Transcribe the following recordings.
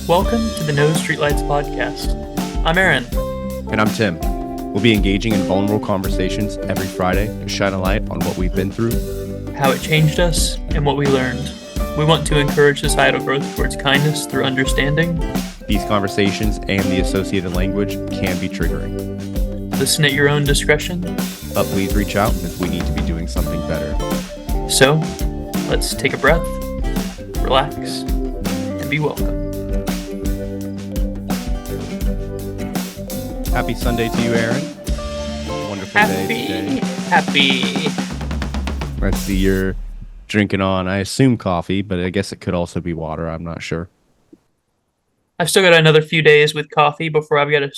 Welcome to the No Streetlights podcast. I'm Aaron. And I'm Tim. We'll be engaging in vulnerable conversations every Friday to shine a light on what we've been through, how it changed us, and what we learned. We want to encourage societal growth towards kindness through understanding. These conversations and the associated language can be triggering. Listen at your own discretion. But please reach out if we need to be doing something better. So, let's take a breath, relax, and be welcome. Happy Sunday to you, Aaron. Wonderful day today. Happy. Let's see, you're drinking on, I assume, coffee, but I guess it could also be water. I'm not sure. I've still got another few days with coffee before I've got to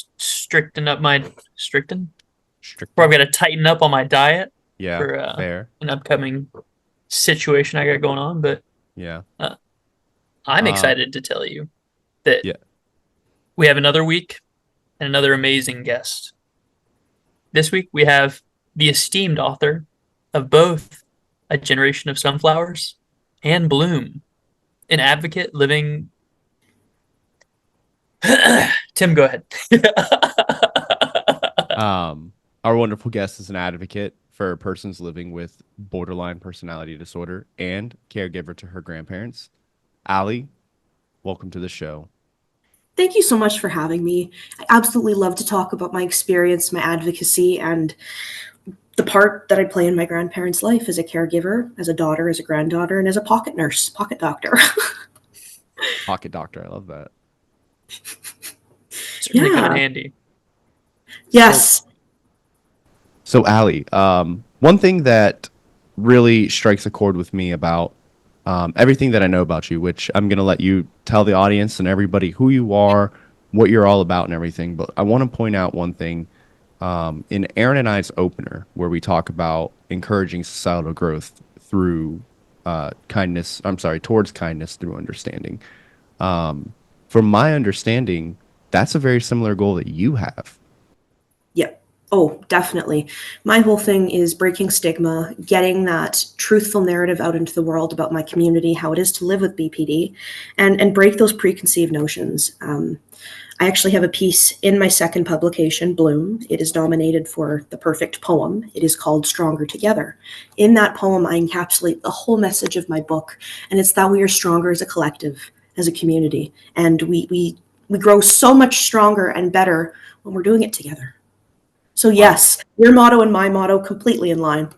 tighten up on my diet. Yeah, for fair. An upcoming situation I got going on. But yeah, I'm excited to tell you that we have another week and another amazing guest. This week we have the esteemed author of both A Generation of Sunflowers and Bloom, an advocate living... Tim, go ahead. Our wonderful guest is an advocate for persons living with borderline personality disorder and caregiver to her grandparents. Ally, welcome to the show. Thank you so much for having me. I absolutely love to talk about my experience, my advocacy, and the part that I play in my grandparents' life as a caregiver, as a daughter, as a granddaughter, and as a pocket nurse, pocket doctor. Pocket doctor, I love that. Certainly come in handy. Yes. So Ally, one thing that really strikes a chord with me about everything that I know about you, which I'm going to let you tell the audience and everybody who you are, what you're all about and everything. But I want to point out one thing in Aaron and I's opener, where we talk about encouraging societal growth through towards kindness through understanding. From my understanding, that's a very similar goal that you have. Yeah. Oh, definitely. My whole thing is breaking stigma, getting that truthful narrative out into the world about my community, how it is to live with BPD, and break those preconceived notions. I actually have a piece in my second publication, Bloom. It is nominated for the perfect poem. It is called Stronger Together. In that poem, I encapsulate the whole message of my book, and it's that we are stronger as a collective, as a community, and we grow so much stronger and better when we're doing it together. So yes, your motto and my motto completely in line.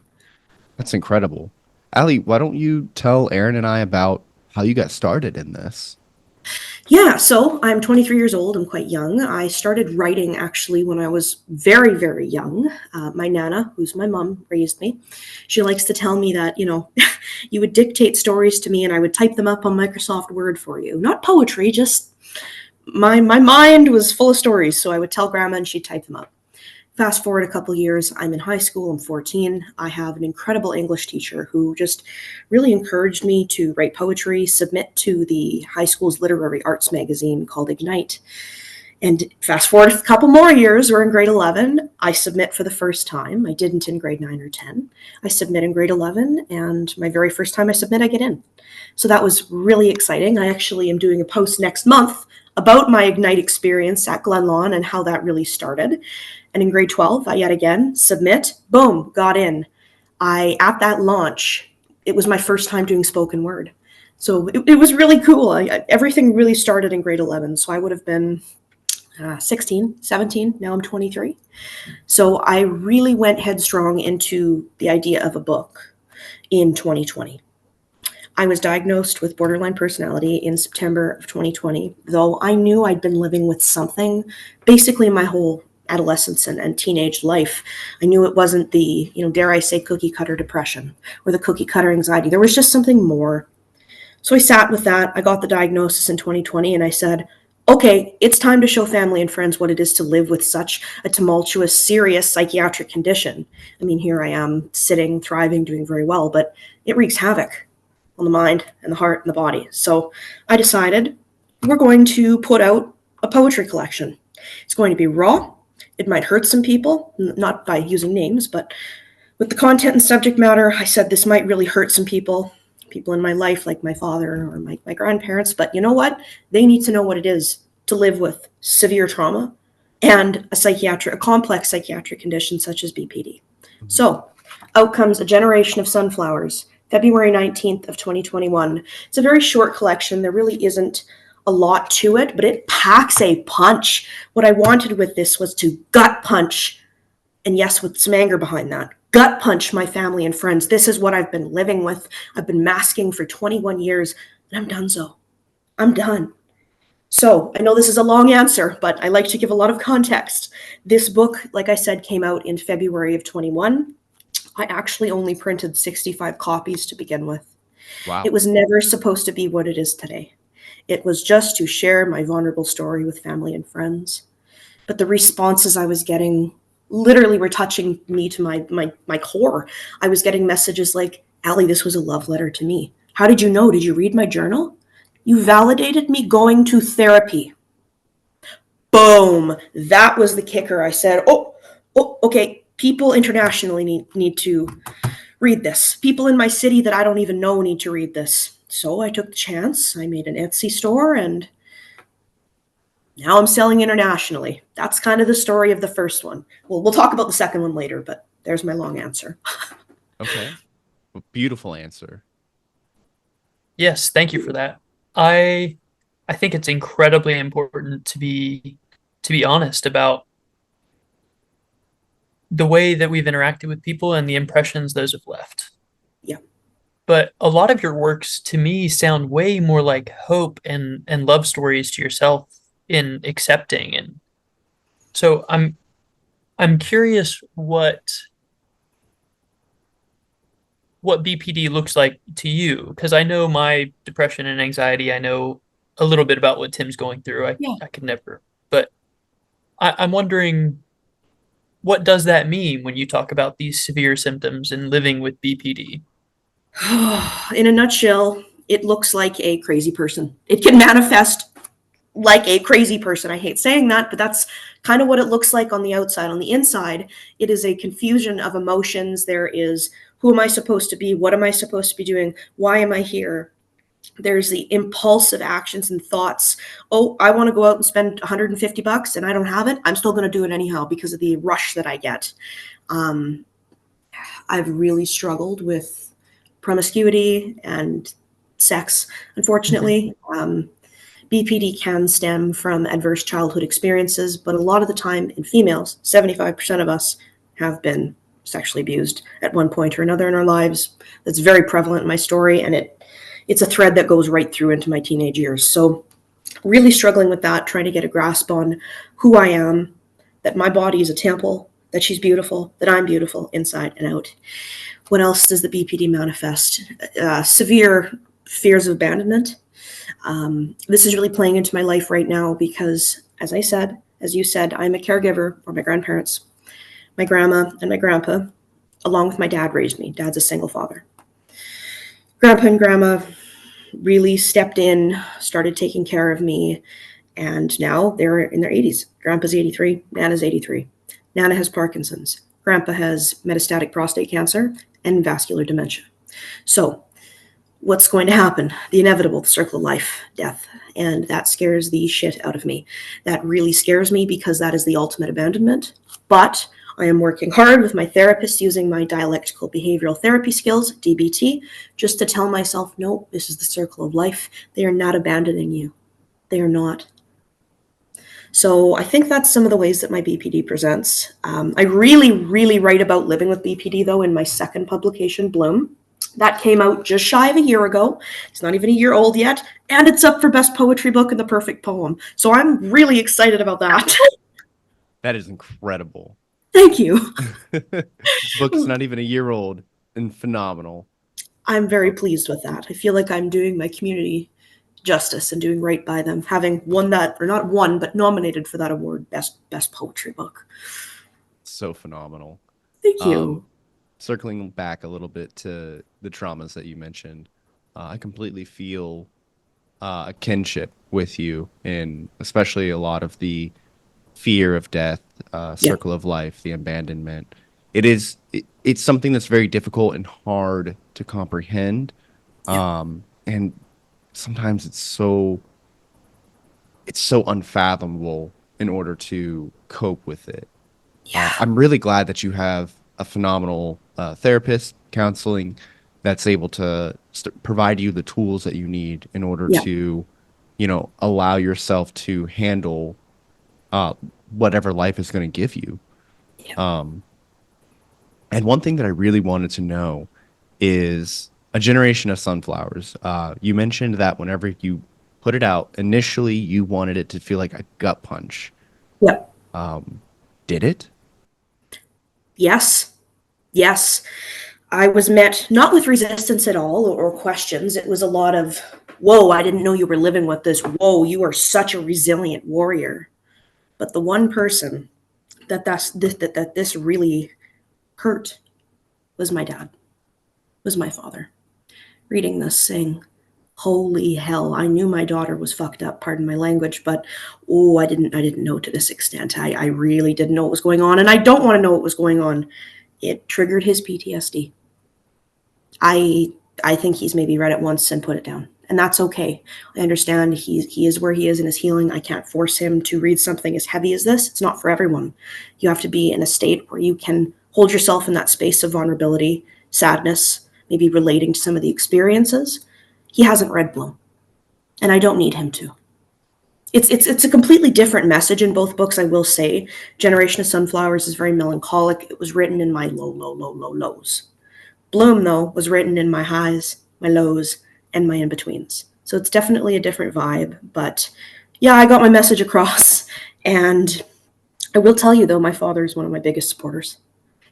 That's incredible. Ally, why don't you tell Aaron and I about how you got started in this? Yeah, so I'm 23 years old. I'm quite young. I started writing actually when I was very, very young. My Nana, who's my mom, raised me. She likes to tell me that, you would dictate stories to me and I would type them up on Microsoft Word for you. Not poetry, just my mind was full of stories. So I would tell Grandma and she'd type them up. Fast forward a couple years, I'm in high school, I'm 14. I have an incredible English teacher who just really encouraged me to write poetry, submit to the high school's literary arts magazine called Ignite. And fast forward a couple more years, we're in grade 11. I submit for the first time. I didn't in grade 9 or 10. I submit in grade 11, and my very first time I submit, I get in. So that was really exciting. I actually am doing a post next month about my Ignite experience at Glen Lawn and how that really started. And in grade 12, I yet again submit, boom, got in. At that launch, it was my first time doing spoken word. So it was really cool. Everything really started in grade 11. So I would have been 16, 17, now I'm 23. So I really went headstrong into the idea of a book in 2020. I was diagnosed with borderline personality in September of 2020, though I knew I'd been living with something basically my whole adolescence and teenage life. I knew it wasn't the, dare I say, cookie cutter depression or the cookie cutter anxiety. There was just something more. So I sat with that. I got the diagnosis in 2020 and I said, okay, it's time to show family and friends what it is to live with such a tumultuous, serious psychiatric condition. I mean, here I am sitting, thriving, doing very well, but it wreaks havoc on the mind and the heart and the body. So I decided we're going to put out a poetry collection. It's going to be raw. It might hurt some people, not by using names, but with the content and subject matter, I said this might really hurt some people people in my life like my father or my grandparents. But you know what? They need to know what it is to live with severe trauma and a complex psychiatric condition such as BPD. So out comes A Generation of Sunflowers, February 19th of 2021. It's a very short collection. There really isn't a lot to it, but it packs a punch. What I wanted with this was to gut punch, and yes, with some anger behind that, gut punch my family and friends. This is what I've been living with. I've been masking for 21 years, and I'm done so. I'm done. So I know this is a long answer, but I like to give a lot of context. This book, like I said, came out in February of 21. I actually only printed 65 copies to begin with. Wow. It was never supposed to be what it is today. It was just to share my vulnerable story with family and friends. But the responses I was getting literally were touching me to my core. I was getting messages like, Ally, this was a love letter to me. How did you know? Did you read my journal? You validated me going to therapy. Boom. That was the kicker. I said, oh, okay. People internationally need to read this. People in my city that I don't even know need to read this. So I took the chance. I made an Etsy store, and now I'm selling internationally. That's kind of the story of the first one. Well, we'll talk about the second one later, but there's my long answer. Okay. Beautiful answer. Yes, thank you for that. I think it's incredibly important to be honest about the way that we've interacted with people and the impressions those have left. Yeah. But a lot of your works to me sound way more like hope and love stories to yourself in accepting. And so I'm curious what BPD looks like to you, because I know my depression and anxiety. I know a little bit about what Tim's going through. I could never, but I'm wondering, what does that mean when you talk about these severe symptoms and living with BPD? In a nutshell, it looks like a crazy person. It can manifest like a crazy person. I hate saying that, but that's kind of what it looks like on the outside. On the inside, it is a confusion of emotions. There is, who am I supposed to be? What am I supposed to be doing? Why am I here? There's the impulsive actions and thoughts. Oh, I want to go out and spend $150 and I don't have it. I'm still going to do it anyhow because of the rush that I get. I've really struggled with promiscuity and sex, unfortunately. BPD can stem from adverse childhood experiences, but a lot of the time in females, 75% of us have been sexually abused at one point or another in our lives. That's very prevalent in my story, and it's a thread that goes right through into my teenage years. So really struggling with that, trying to get a grasp on who I am, that my body is a temple, that she's beautiful, that I'm beautiful inside and out. What else does the BPD manifest? Severe fears of abandonment. This is really playing into my life right now because, as you said, I'm a caregiver for my grandparents. My grandma and my grandpa, along with my dad, raised me. Dad's a single father. Grandpa and grandma really stepped in, started taking care of me, and now they're in their 80s. Grandpa's 83, Nana's 83. Nana has Parkinson's. Grandpa has metastatic prostate cancer and vascular dementia. So what's going to happen? The inevitable, the circle of life, death. And that scares the shit out of me. That really scares me because that is the ultimate abandonment. But I am working hard with my therapist using my dialectical behavioral therapy skills, DBT, just to tell myself, no, this is the circle of life. They are not abandoning you. They are not. So I think that's some of the ways that my BPD presents. I really, really write about living with BPD, though, in my second publication, Bloom. That came out just shy of a year ago. It's not even a year old yet, and it's up for Best Poetry Book and the Perfect Poem. So I'm really excited about that. That is incredible. Thank you. Book's not even a year old and phenomenal. I'm very pleased with that. I feel like I'm doing my community justice and doing right by them, having won that, or not won, but nominated for that award, best poetry book. So phenomenal. Thank you. Circling back a little bit to the traumas that you mentioned, I completely feel a kinship with you, and especially a lot of the fear of death, circle of life, the abandonment. It's something that's very difficult and hard to comprehend, Yeah. And sometimes it's so unfathomable in order to cope with it. Yeah. I'm really glad that you have a phenomenal therapist, counseling that's able to provide you the tools that you need in order Yeah. to, allow yourself to handle uh, whatever life is going to give you. Yeah. Um, and one thing that I really wanted to know is a generation of sunflowers. You mentioned that whenever you put it out, initially you wanted it to feel like a gut punch. Yeah. Did it? Yes. Yes. I was met not with resistance at all or questions. It was a lot of, whoa, I didn't know you were living with this. Whoa, you are such a resilient warrior. But the one person that this really hurt was my dad, was my father. Reading this, saying, holy hell, I knew my daughter was fucked up, pardon my language, but oh, I didn't know to this extent. I really didn't know what was going on, and I don't want to know what was going on. It triggered his PTSD. I I think he's maybe read it once and put it down. And that's okay. I understand he is where he is in his healing. I can't force him to read something as heavy as this. It's not for everyone. You have to be in a state where you can hold yourself in that space of vulnerability, sadness, maybe relating to some of the experiences. He hasn't read Bloom, and I don't need him to. It's a completely different message in both books, I will say. Generation of Sunflowers is very melancholic. It was written in my low lows. Bloom, though, was written in my highs, my lows, and my in betweens. So it's definitely a different vibe. But yeah, I got my message across. And I will tell you, though, my father is one of my biggest supporters.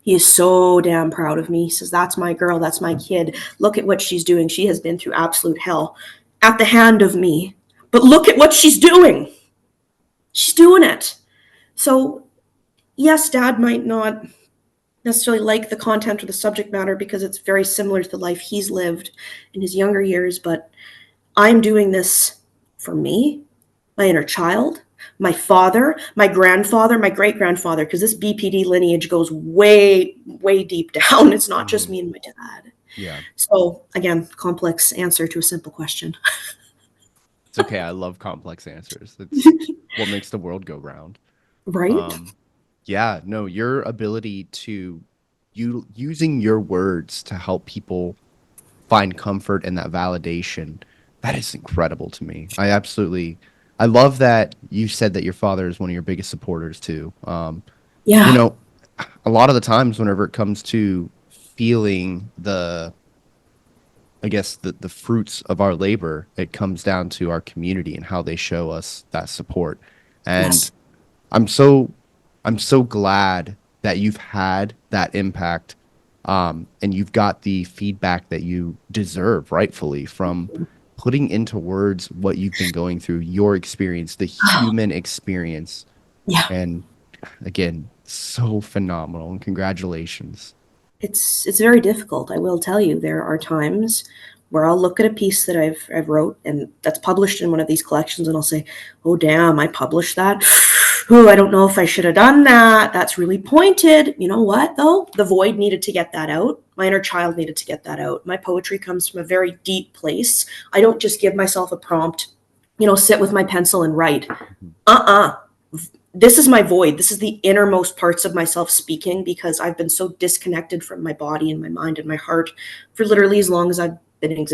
He is so damn proud of me. He says, that's my girl, that's my kid. Look at what she's doing. She has been through absolute hell at the hand of me. But look at what she's doing. She's doing it. So, yes, dad might not necessarily like the content or the subject matter because it's very similar to the life he's lived in his younger years, but I'm doing this for me, my inner child, my father, my grandfather, my great grandfather, because this BPD lineage goes way, way deep down. It's not just Hmm. me and my dad. Yeah. So, again, complex answer to a simple question. It's okay. I love complex answers. It's what makes the world go round. Right? Um, yeah, no, your ability to using your words to help people find comfort and that validation, that is incredible to me. I love that you said that your father is one of your biggest supporters too. You Yeah. know, a lot of the times whenever it comes to feeling I guess the fruits of our labor, it comes down to our community and how they show us that support. And Yes. I'm so I'm so glad that you've had that impact, and you've got the feedback that you deserve rightfully from putting into words what you've been going through, your experience, the human experience. Yeah. And again, so phenomenal and congratulations. It's very difficult. I will tell you, there are times where I'll look at a piece that I've wrote and that's published in one of these collections, and I'll say, "Oh damn, I published that. Oh, I don't know if I should have done that. That's really pointed." You know what though? The void needed to get that out. My inner child needed to get that out. My poetry comes from a very deep place. I don't just give myself a prompt, sit with my pencil and write. Mhm. Uh-uh. This is my void. This is the innermost parts of myself speaking because I've been so disconnected from my body and my mind and my heart for literally as long as I've been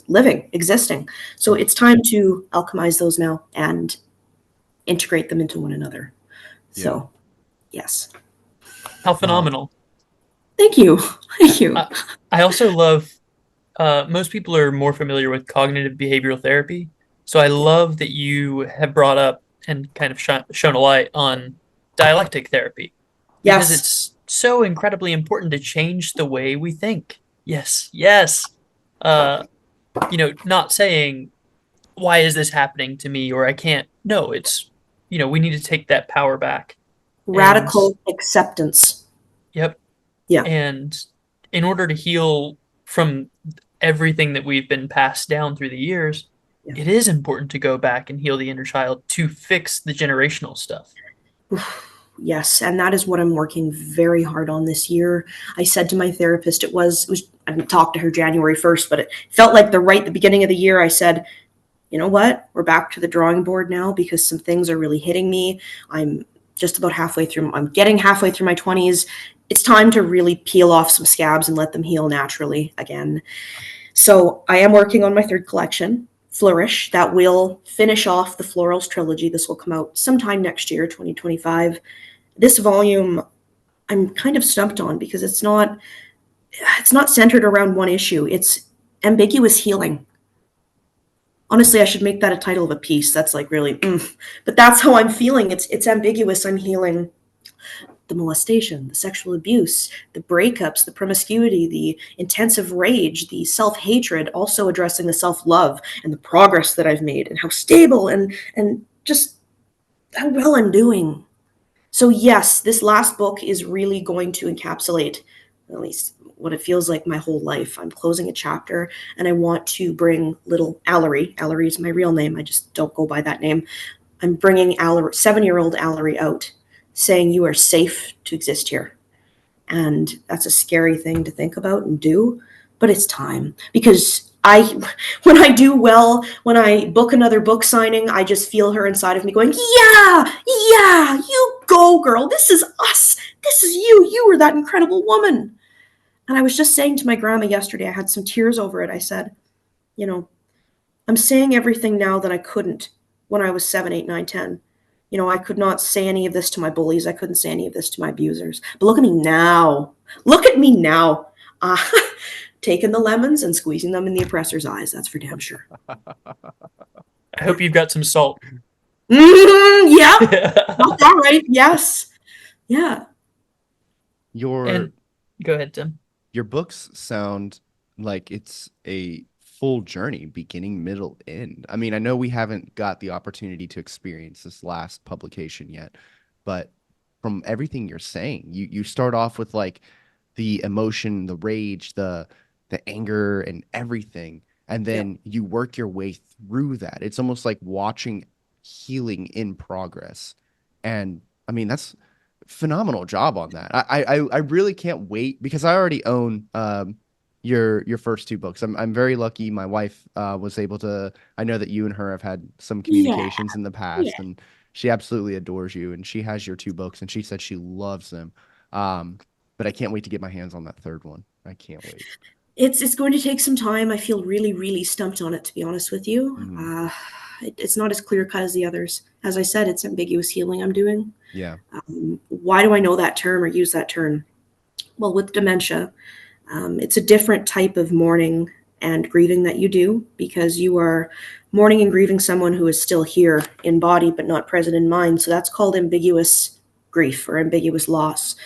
living, existing. So Yeah. it's time to alchemize those now and integrate them into one another. Yeah. So, yes. How Uh, phenomenal. Thank you. Thank you. I, I also love, most people are more familiar with cognitive behavioral therapy. So I love that you have brought up and kind of shown a light on dialectic therapy because Yes. it's so incredibly important to change the way we think. Yes, yes. Uh, not saying, why is this happening to me or I can't. No, it's, we need to take that power back. And Radical acceptance. yep. Yeah. And in order to heal from everything that we've been passed down through the years, Yeah. it is important to go back and heal the inner child to fix the generational stuff. Yes, and that is what I'm working very hard on this year. I said to my therapist, I didn't talk to her January 1st, but it felt like the beginning of the year. I said, you know what? We're back to the drawing board now because some things are really hitting me. I'm getting halfway through my 20s. It's time to really peel off some scabs and let them heal naturally again. So I am working on my third collection, Flourish, that will finish off the Floral Trilogy. This will come out sometime next year, 2025. This volume I'm kind of stumped on because it's not centered around one issue. It's ambiguous healing. Honestly, I should make that a title of a piece. That's like really, but that's how I'm feeling. It's ambiguous. I'm healing the molestation, the sexual abuse, the breakups, the promiscuity, the intensive rage, the self-hatred, also addressing the self-love and the progress that I've made and how stable and just how well I'm doing. So yes, this last book is really going to encapsulate at least what it feels like my whole life. I'm closing a chapter and I want to bring little Allery. Allery is my real name. I just don't go by that name. I'm bringing 7-year-old Allery out, saying you are safe to exist here. And that's a scary thing to think about and do, but it's time. Because when I do well, when I book another book signing, I just feel her inside of me going, yeah, you go, girl. This is us. This is you. You were that incredible woman. And I was just saying to my grandma yesterday, I had some tears over it. I said, I'm saying everything now that I couldn't when I was 7, 8, 9, 10. I could not say any of this to my bullies. I couldn't say any of this to my abusers. But look at me now. Look at me now. Taking the lemons and squeezing them in the oppressor's eyes. That's for damn sure. I hope you've got some salt. Yeah. Got that right. Yes. Yeah. Go ahead, Tim. Your books sound like it's a full journey, beginning, middle, end. I mean, I know we haven't got the opportunity to experience this last publication yet, but from everything you're saying, you start off with like the emotion, the rage, the anger and everything, and then you work your way through that. It's almost like watching healing in progress. And I mean, that's phenomenal job on that. I really can't wait because I already own your first 2 books. I'm very lucky. My wife was able to. I know that you and her have had some communications in the past, and she absolutely adores you. And she has your 2 books, and she said she loves them. But I can't wait to get my hands on that third one. I can't wait. It's going to take some time. I feel really, really stumped on it, to be honest with you. It's not as clear cut as the others. As I said, it's ambiguous healing I'm doing. Yeah. Why do I know that term or use that term? Well, with dementia, it's a different type of mourning and grieving that you do because you are mourning and grieving someone who is still here in body but not present in mind. So that's called ambiguous grief or ambiguous loss.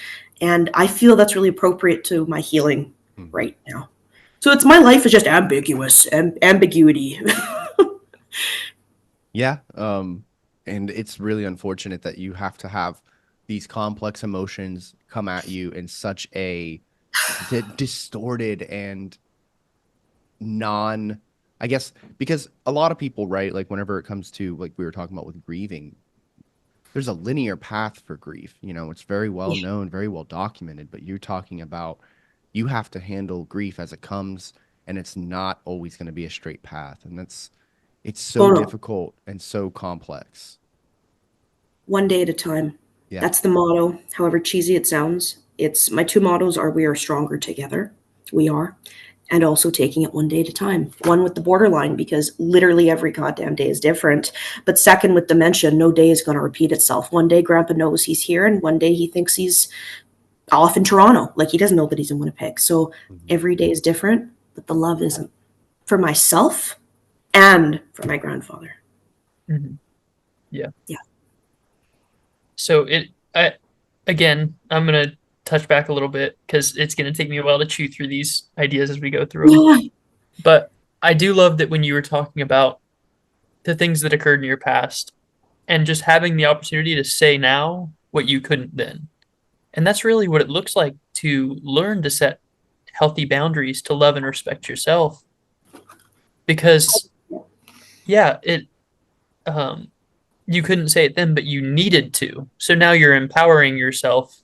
And I feel that's really appropriate to my healing right now. So my life is just ambiguous and ambiguity. Yeah. And it's really unfortunate that you have to have these complex emotions come at you in such a distorted and I guess, because a lot of people, right, like whenever it comes to, like we were talking about with grieving, there's a linear path for grief. It's very well known, very well documented, but you're talking about you have to handle grief as it comes, and it's not always going to be a straight path. And it's so difficult and so complex. One day at a time. Yeah. That's the motto, however cheesy it sounds. My 2 mottos are we are stronger together. We are. And also taking it one day at a time. One with the borderline, because literally every goddamn day is different. But second, with dementia, no day is going to repeat itself. One day Grandpa knows he's here, and one day he thinks he's off in Toronto. Like he doesn't know that he's in Winnipeg. So every day is different, but the love isn't. For myself and for my grandfather. Yeah. Yeah. So I'm going to touch back a little bit because it's going to take me a while to chew through these ideas as we go through them. Yeah. But I do love that when you were talking about the things that occurred in your past and just having the opportunity to say now what you couldn't then. And that's really what it looks like to learn to set healthy boundaries, to love and respect yourself. Because, you couldn't say it then, but you needed to. So now you're empowering yourself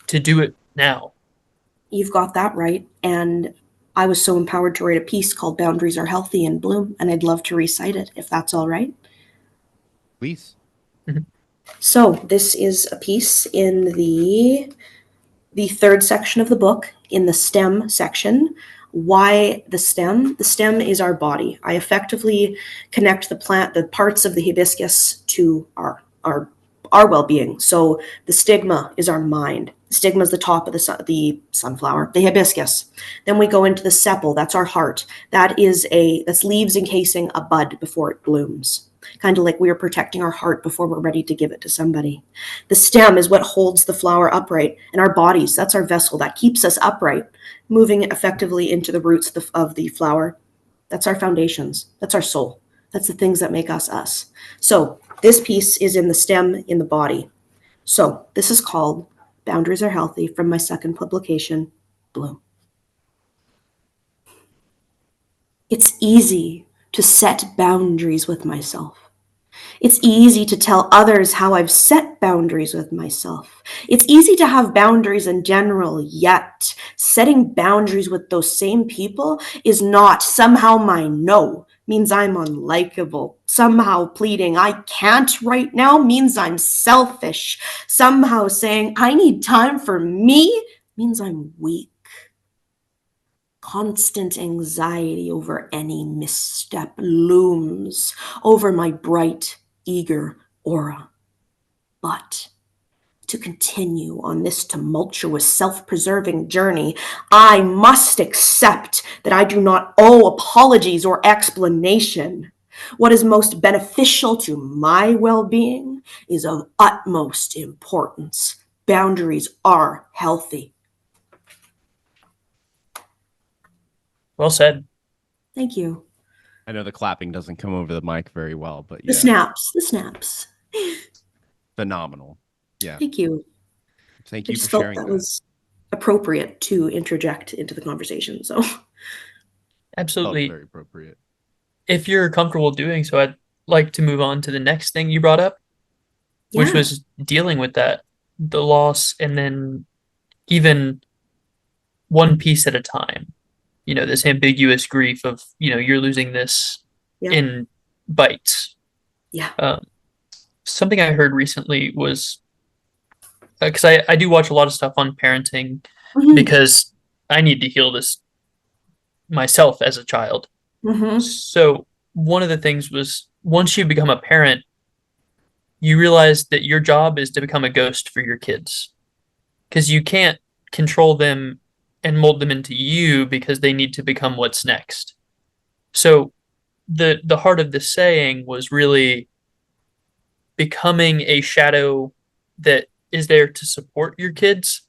to do it now. You've got that right. And I was so empowered to write a piece called Boundaries Are Healthy in Bloom, and I'd love to recite it if that's all right. Please. Mhm. So this is a piece in the third section of the book, in the stem section. Why the stem? The stem is our body. I effectively connect the parts of the hibiscus to our well-being. So the stigma is our mind. The stigma is the top of the sunflower, the hibiscus. Then we go into the sepal. That's our heart. That's leaves encasing a bud before it blooms. Kind of like we are protecting our heart before we're ready to give it to somebody. The stem is what holds the flower upright, and our bodies, that's our vessel that keeps us upright, moving effectively into the roots of the flower. That's our foundations. That's our soul. That's the things that make us us. So this piece is in the stem, in the body. So this is called Boundaries Are Healthy, from my second publication, Bloom. It's easy to set boundaries with myself. It's easy to tell others how I've set boundaries with myself. It's easy to have boundaries in general, yet setting boundaries with those same people is not. Somehow my no means I'm unlikable. Somehow pleading I can't right now means I'm selfish. Somehow saying I need time for me means I'm weak. Constant anxiety over any misstep looms over my bright, eager aura. But to continue on this tumultuous, self-preserving journey, I must accept that I do not owe apologies or explanation. What is most beneficial to my well-being is of utmost importance. Boundaries are healthy. Well said. Thank you. I know the clapping doesn't come over the mic very well, but The snaps. Phenomenal. Yeah. Thank you. Thank I you just for felt sharing that that. was appropriate to interject into the conversation. So Felt Absolutely. very appropriate. If you're comfortable doing so, I'd like to move on to the next thing you brought up, which yeah, was dealing with that, the loss, and then even one piece at a time. You know, this ambiguous grief of, you're losing this yeah, in bites. yeah. Something I heard recently was because I do watch a lot of stuff on parenting Mm-hmm. because I need to heal this myself as a child. Mm-hmm. So one of the things was once you become a parent, you realize that your job is to become a ghost for your kids because you can't control them and mold them into you because they need to become what's next. So the heart of the saying was really becoming a shadow that is there to support your kids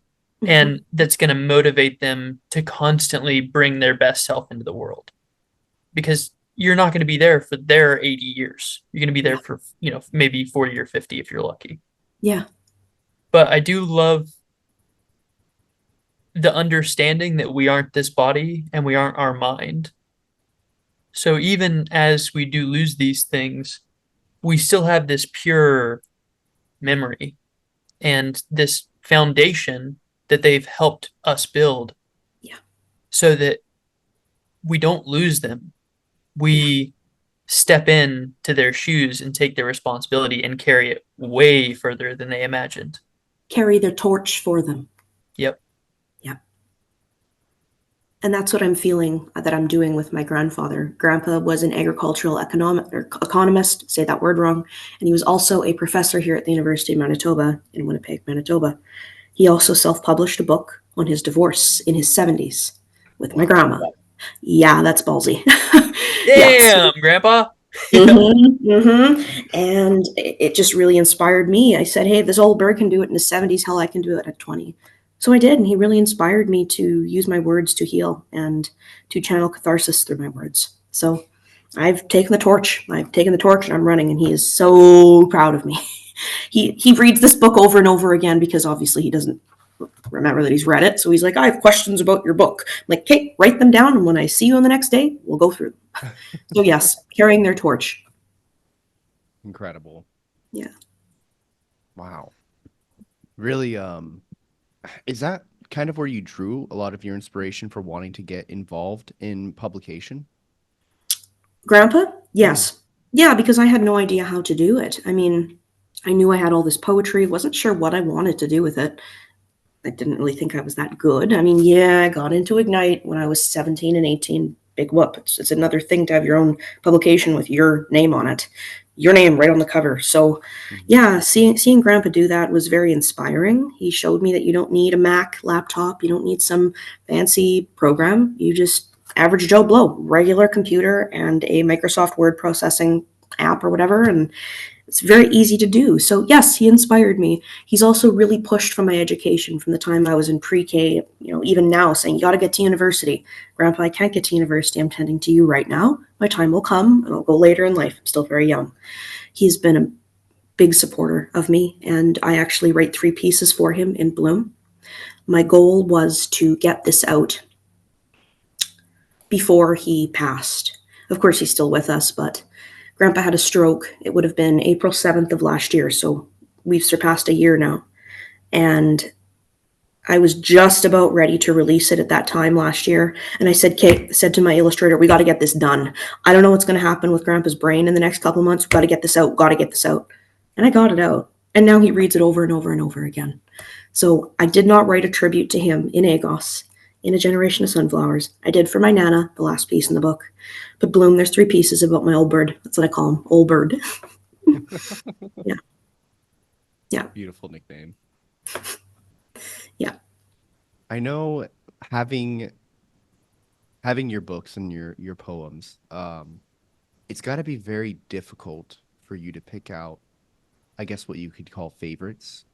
and that's going to motivate them to constantly bring their best self into the world because you're not going to be there for their 80 years. You're going to be there for, maybe 40 or 50 if you're lucky. Yeah. But I do love the understanding that we aren't this body and we aren't our mind. So even as we do lose these things, we still have this pure memory and this foundation that they've helped us build. Yeah. So that we don't lose them. We step in to their shoes and take their responsibility and carry it way further than they imagined. Carry the torch for them. Yep. Yep. And that's what I'm feeling that I'm doing with my grandfather. Grandpa was an agricultural economist, say that word wrong, and he was also a professor here at the University of Manitoba in Winnipeg, Manitoba. He also self-published a book on his divorce in his 70s with my grandma. Yeah, that's ballsy. Damn, Grandpa. And it just really inspired me. I said, hey, this old bird can do it in his 70s. Hell, I can do it at 20. So I did, and he really inspired me to use my words to heal and to channel catharsis through my words. So I've taken the torch. And I'm running, and he is so proud of me. He reads this book over and over again because obviously he doesn't remember that he's read it. So he's like, I have questions about your book. I'm like, okay, write them down, and when I see you on the next day, we'll go through them. So yes, carrying their torch. Incredible. Yeah. Wow. Really, is that kind of where you drew a lot of your inspiration for wanting to get involved in publication? Grandpa? Yeah. Yes. Yeah, because I had no idea how to do it. I mean, I knew I had all this poetry, wasn't sure what I wanted to do with it. I didn't really think I was that good. I mean, yeah, I got into Ignite when I was 17 and 18. Big whoop. It's another thing to have your own publication with your name on it, your name right on the cover. So, Mhm. yeah, seeing Grandpa do that was very inspiring. He showed me that you don't need a Mac laptop, you don't need some fancy program. You just average Joe Blow, regular computer and a Microsoft Word processing app or whatever, and it's very easy to do. So yes, he inspired me. He's also really pushed for my education from the time I was in pre-K, even now saying, you got to get to university. Grandpa, I can't get to university. I'm tending to you right now. My time will come and I'll go later in life. I'm still very young. He's been a big supporter of me, and I actually write 3 pieces for him in Bloom. My goal was to get this out before he passed. Of course, he's still with us, but Grandpa had a stroke. It would have been April 7th of last year, so we've surpassed a year now. And I was just about ready to release it at that time last year. And I said to my illustrator, we got to get this done. I don't know what's going to happen with Grandpa's brain in the next couple months. We got to get this out, got to get this out. And I got it out. And now he reads it over and over and over again. So I did not write a tribute to him in Agos, in A Generation of Sunflowers. I did for my Nana, the last piece in the book. But Bloom, there's 3 pieces about my old bird. That's what I call him, old bird. Yeah. Yeah. Beautiful nickname. Yeah. I know having your books and your poems, it's got to be very difficult for you to pick out, I guess, what you could call favorites.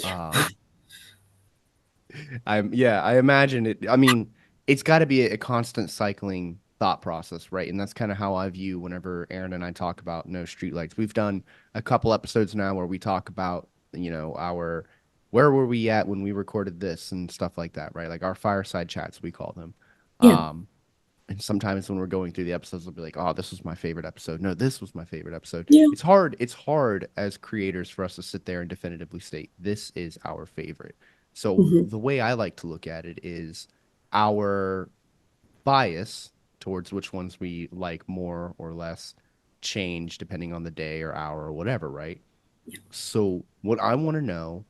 I imagine it. I mean, it's got to be a constant cycling thought process, right? And that's kind of how I view whenever Aaron and I talk about No Streetlights. We've done a couple episodes now where we talk about, our where were we at when we recorded this and stuff like that, right? Like our fireside chats, we call them. Yeah. And sometimes when we're going through the episodes, we'll be like, oh, this was my favorite episode. No, this was my favorite episode. Yeah. It's hard as creators for us to sit there and definitively state this is our favorite. So Mm-hmm. the way I like to look at it is our bias towards which ones we like more or less change depending on the day or hour or whatever, right? Yeah. So what I want to know,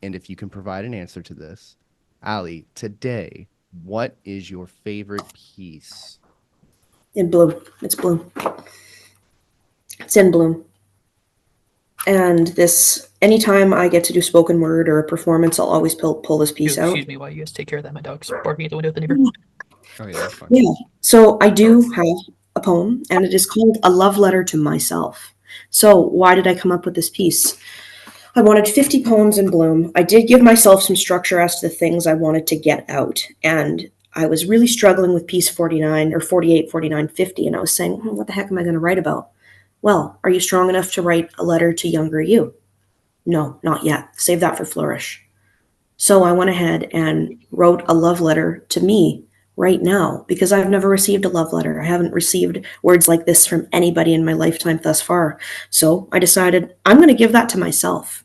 and if you can provide an answer to this, Ally, today, what is your favorite piece? In Bloom. It's Bloom. It's in Bloom. And this, anytime I get to do spoken word or a performance, I'll always pull this piece out. Excuse me while you guys take care of that. My dog's barking at the window at the neighbor. Oh, yeah, that's fine. Yeah. So I do have a poem, and it is called A Love Letter to Myself. So why did I come up with this piece? I wanted 50 poems in Bloom. I did give myself some structure as to the things I wanted to get out. And I was really struggling with piece 49 or 48, 49, 50. And I was saying, what the heck am I going to write about? Well, are you strong enough to write a letter to younger you? No, not yet. Save that for Flourish. So I went ahead and wrote a love letter to me right now, because I've never received a love letter. I haven't received words like this from anybody in my lifetime thus far. So I decided I'm going to give that to myself.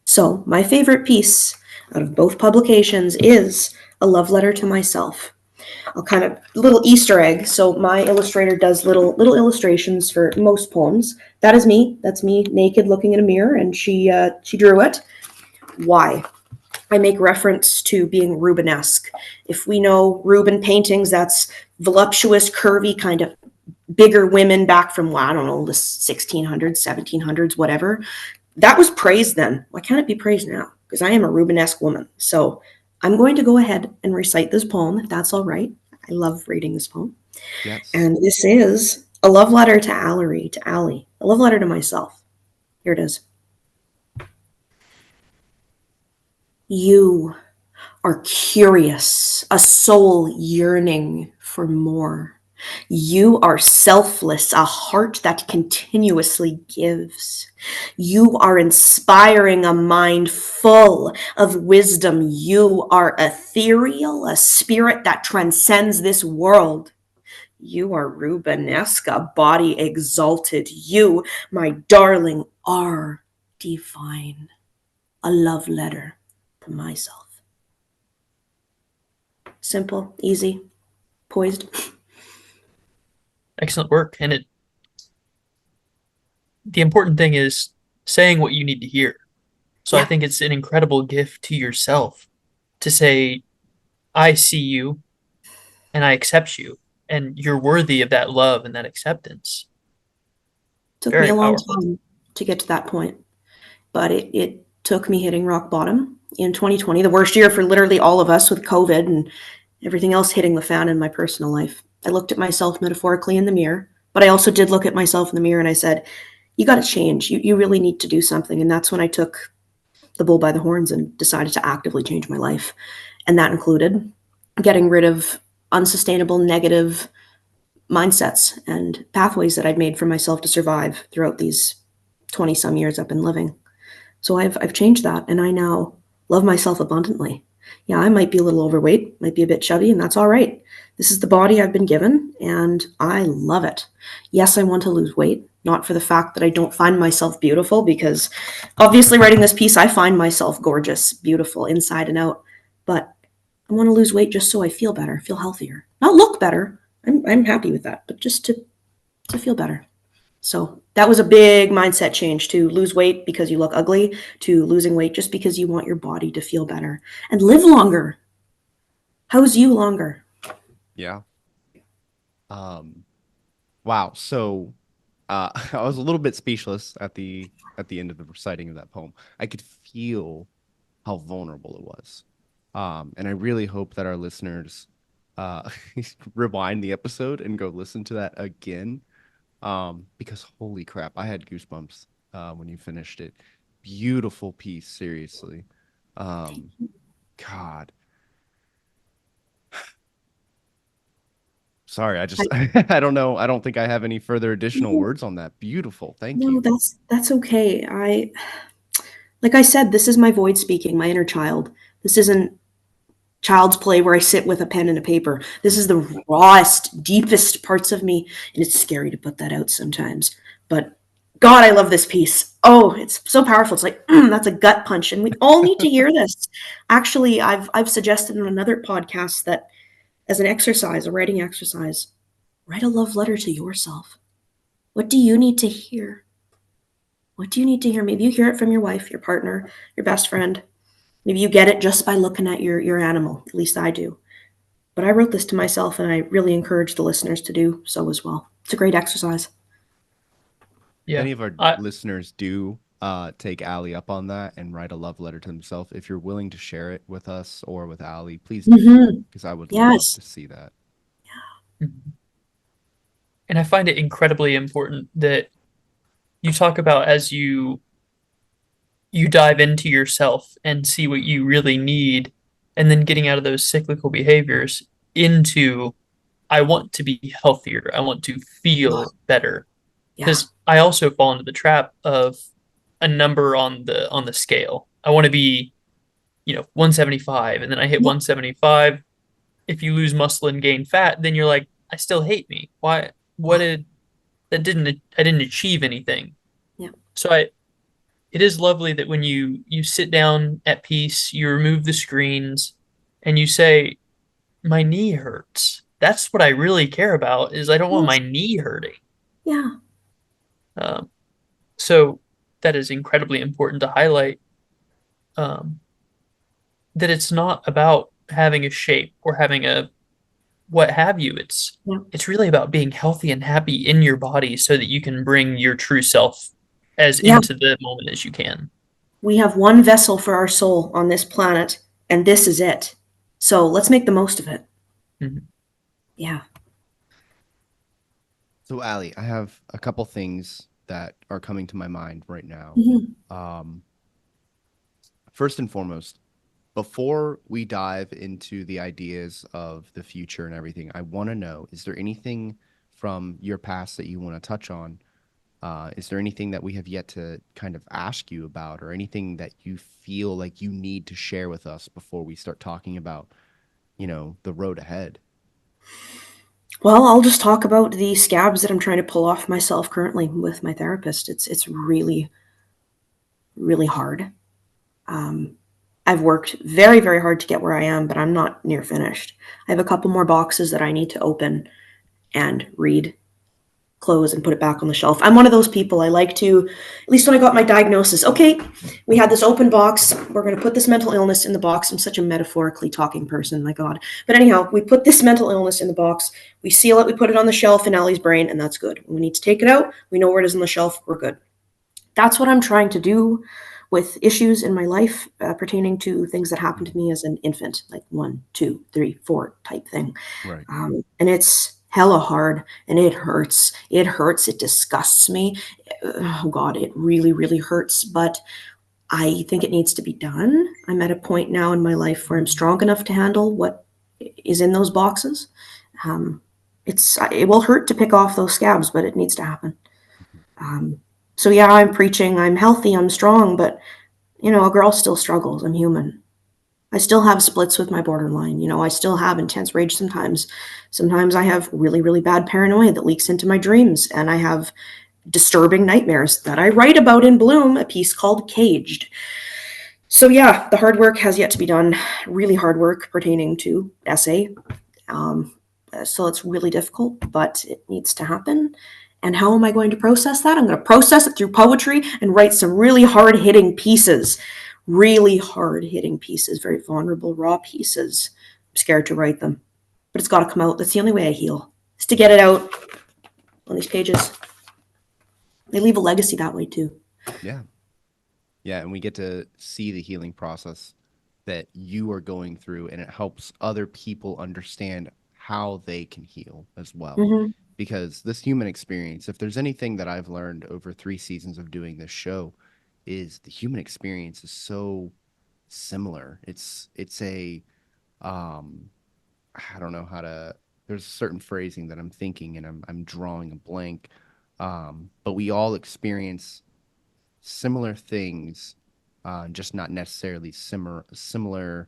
So my favorite piece out of both publications is A Love Letter to Myself. I'll kind of, little Easter egg. So my illustrator does little illustrations for most poems. That is me. That's me naked looking in a mirror, and she drew it. Why? I make reference to being Rubenesque. If we know Rubens paintings, that's voluptuous, curvy, kind of bigger women back from, well, I don't know, the 1600s, 1700s, whatever. That was praised then. Why can't it be praised now? Because I am a Rubenesque woman. So I'm going to go ahead and recite this poem, if that's all right. I love reading this poem. Yes. And this is a love letter to Ally, a love letter to myself. Here it is. You are curious, a soul yearning for more. You are selfless, a heart that continuously gives. You are inspiring, a mind full of wisdom. You are ethereal, a spirit that transcends this world. You are Rubenesque, body exalted. You, my darling, are divine. A love letter to myself. Simple, easy, poised. Excellent work. And the important thing is saying what you need to hear. So I Yeah, think it's an incredible gift to yourself to say, I see you and I accept you, and you're worthy of that love and that acceptance. took me Very a long powerful. time to get to that point, but it took me hitting rock bottom in 2020, the worst year for literally all of us with COVID and everything else hitting the fan in my personal life. I looked at myself metaphorically in the mirror, but I also did look at myself in the mirror and I said, you got to change. You really need to do something. And that's when I took the bull by the horns and decided to actively change my life. And that included getting rid of unsustainable, negative mindsets and pathways that I'd made for myself to survive throughout these 20 some years I've been living. So I've changed that and I now love myself abundantly. Yeah, I might be a little overweight, might be a bit chubby, and that's all right. This is the body I've been given and I love it. Yes, I want to lose weight, not for the fact that I don't find myself beautiful, because obviously writing this piece, I find myself gorgeous, beautiful inside and out. But I want to lose weight just so I feel better, feel healthier. Not look better. I'm happy with that, but just to feel better. So that was a big mindset change, to lose weight because you look ugly, to losing weight just because you want your body to feel better and live longer. How's you longer? Yeah. Wow. So I was a little bit speechless at the end of the reciting of that poem. I could feel how vulnerable it was. And I really hope that our listeners uh rewind the episode and go listen to that again. Because holy crap, I had goosebumps when you finished it. Beautiful piece, seriously. Um, God. Sorry, I I, just I don't know. I don't think I have any further additional no, words on that. Beautiful. Thank no, you. that's okay. Like I said, this is my void speaking, my inner child. This isn't child's play where I sit with a pen and a paper. This is the rawest, deepest parts of me, and it's scary to put that out sometimes. But God, I love this piece. Oh, it's so powerful. It's like that's a gut punch, and we all need to hear this. Actually, I've suggested in another podcast that as an exercise, a writing exercise, write a love letter to yourself. What do you need to hear? What do you need to hear? Maybe you hear it from your wife, your partner, your best friend. Maybe you get it just by looking at your animal. At least I do. But I wrote this to myself, and I really encourage the listeners to do so as well. It's a great exercise. If Yeah. any of our I listeners do take Allie up on that and write a love letter to themselves, if you're willing to share it with us or with Allie, please do so Mm-hmm. because I would love Yes. to see that. and I find it incredibly important that you talk about as you dive into yourself and see what you really need, and then getting out of those cyclical behaviors into I want to be healthier. I want to Oh, feel better. yeah. Because I also fall into the trap of a number on the scale. I want to be, 175, and then I hit Yeah. 175. If you lose muscle and gain fat, then you're like, I still hate me. Why? What Oh, did that didn't I didn't achieve anything. yeah. So it is lovely that when you sit down at peace, you remove the screens, and you say, my knee hurts. That's what I really care about, is I don't want my Yes. knee hurting. Yeah. Um, so that is incredibly important to highlight, um, that it's not about having a shape or having a what have you. Yeah. It's really about being healthy and happy in your body so that you can bring your true self as Yeah. into the moment as you can. We have one vessel for our soul on this planet, and this is it. So let's make the most of it. Mhm. Yeah. So, Allie, I have a couple things that are coming to my mind right now. Mhm. Um, First and foremost, before we dive into the ideas of the future and everything, I want to know, is there anything from your past that you want to touch on? Is there anything that we have yet to kind of ask you about, or anything that you feel like you need to share with us before we start talking about, the road ahead? Well, I'll just talk about the scabs that I'm trying to pull off myself currently with my therapist. It's really, really hard. Um, I've worked very, very hard to get where I am, but I'm not near finished. I have a couple more boxes that I need to open and read, close, and put it back on the shelf. I'm one of those people. I like to, at least when I got my diagnosis, okay, we had this open box. We're going to put this mental illness in the box. I'm such a metaphorically talking person, my God. But anyhow, we put this mental illness in the box. We seal it. We put it on the shelf in Ally's brain, and that's good. When we need to take it out, we know where it is on the shelf. We're good. That's what I'm trying to do with issues in my life pertaining to things that happened to me as an infant, like 1, 2, 3, 4 type thing. Right. And it's hella hard and it hurts. It hurts. It disgusts me. Oh God, it really, really hurts. But I think it needs to be done. I'm at a point now in my life where I'm strong enough to handle what is in those boxes. Um, it will hurt to pick off those scabs, but it needs to happen. So yeah, I'm preaching. I'm healthy. I'm strong, but a girl still struggles. I'm human. I still have splits with my borderline. I still have intense rage sometimes. Sometimes I have really, really bad paranoia that leaks into my dreams, and I have disturbing nightmares that I write about in Bloom, a piece called Caged. So yeah, the hard work has yet to be done. Really hard work pertaining to essay. So it's really difficult, but it needs to happen. And how am I going to process that? I'm going to process it through poetry and write some really hard-hitting pieces. Really hard-hitting pieces, very vulnerable, raw pieces. I'm scared to write them. But it's got to come out. That's the only way I heal, is to get it out on these pages. They leave a legacy that way, too. Yeah. Yeah, and we get to see the healing process that you are going through, and it helps other people understand how they can heal as well. Mm-hmm. Because this human experience, if there's anything that I've learned over 3 seasons of doing this show, is the human experience is so similar. It's a I don't know how to, there's a certain phrasing that I'm thinking and I'm drawing a blank. But we all experience similar things, just not necessarily similar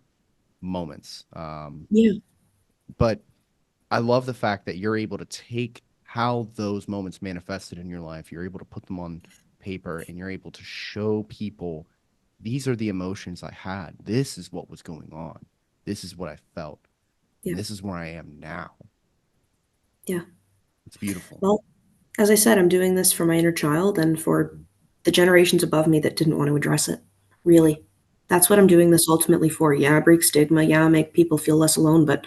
moments. Yeah. But I love the fact that you're able to take how those moments manifested in your life, you're able to put them on paper, and you're able to show people, these are the emotions I had. This is what was going on. This is what I felt. Yeah. This is where I am now. Yeah. It's beautiful. Well, as I said, I'm doing this for my inner child and for the generations above me that didn't want to address it. Really. That's what I'm doing this ultimately for. Yeah, break stigma. Yeah, make people feel less alone, but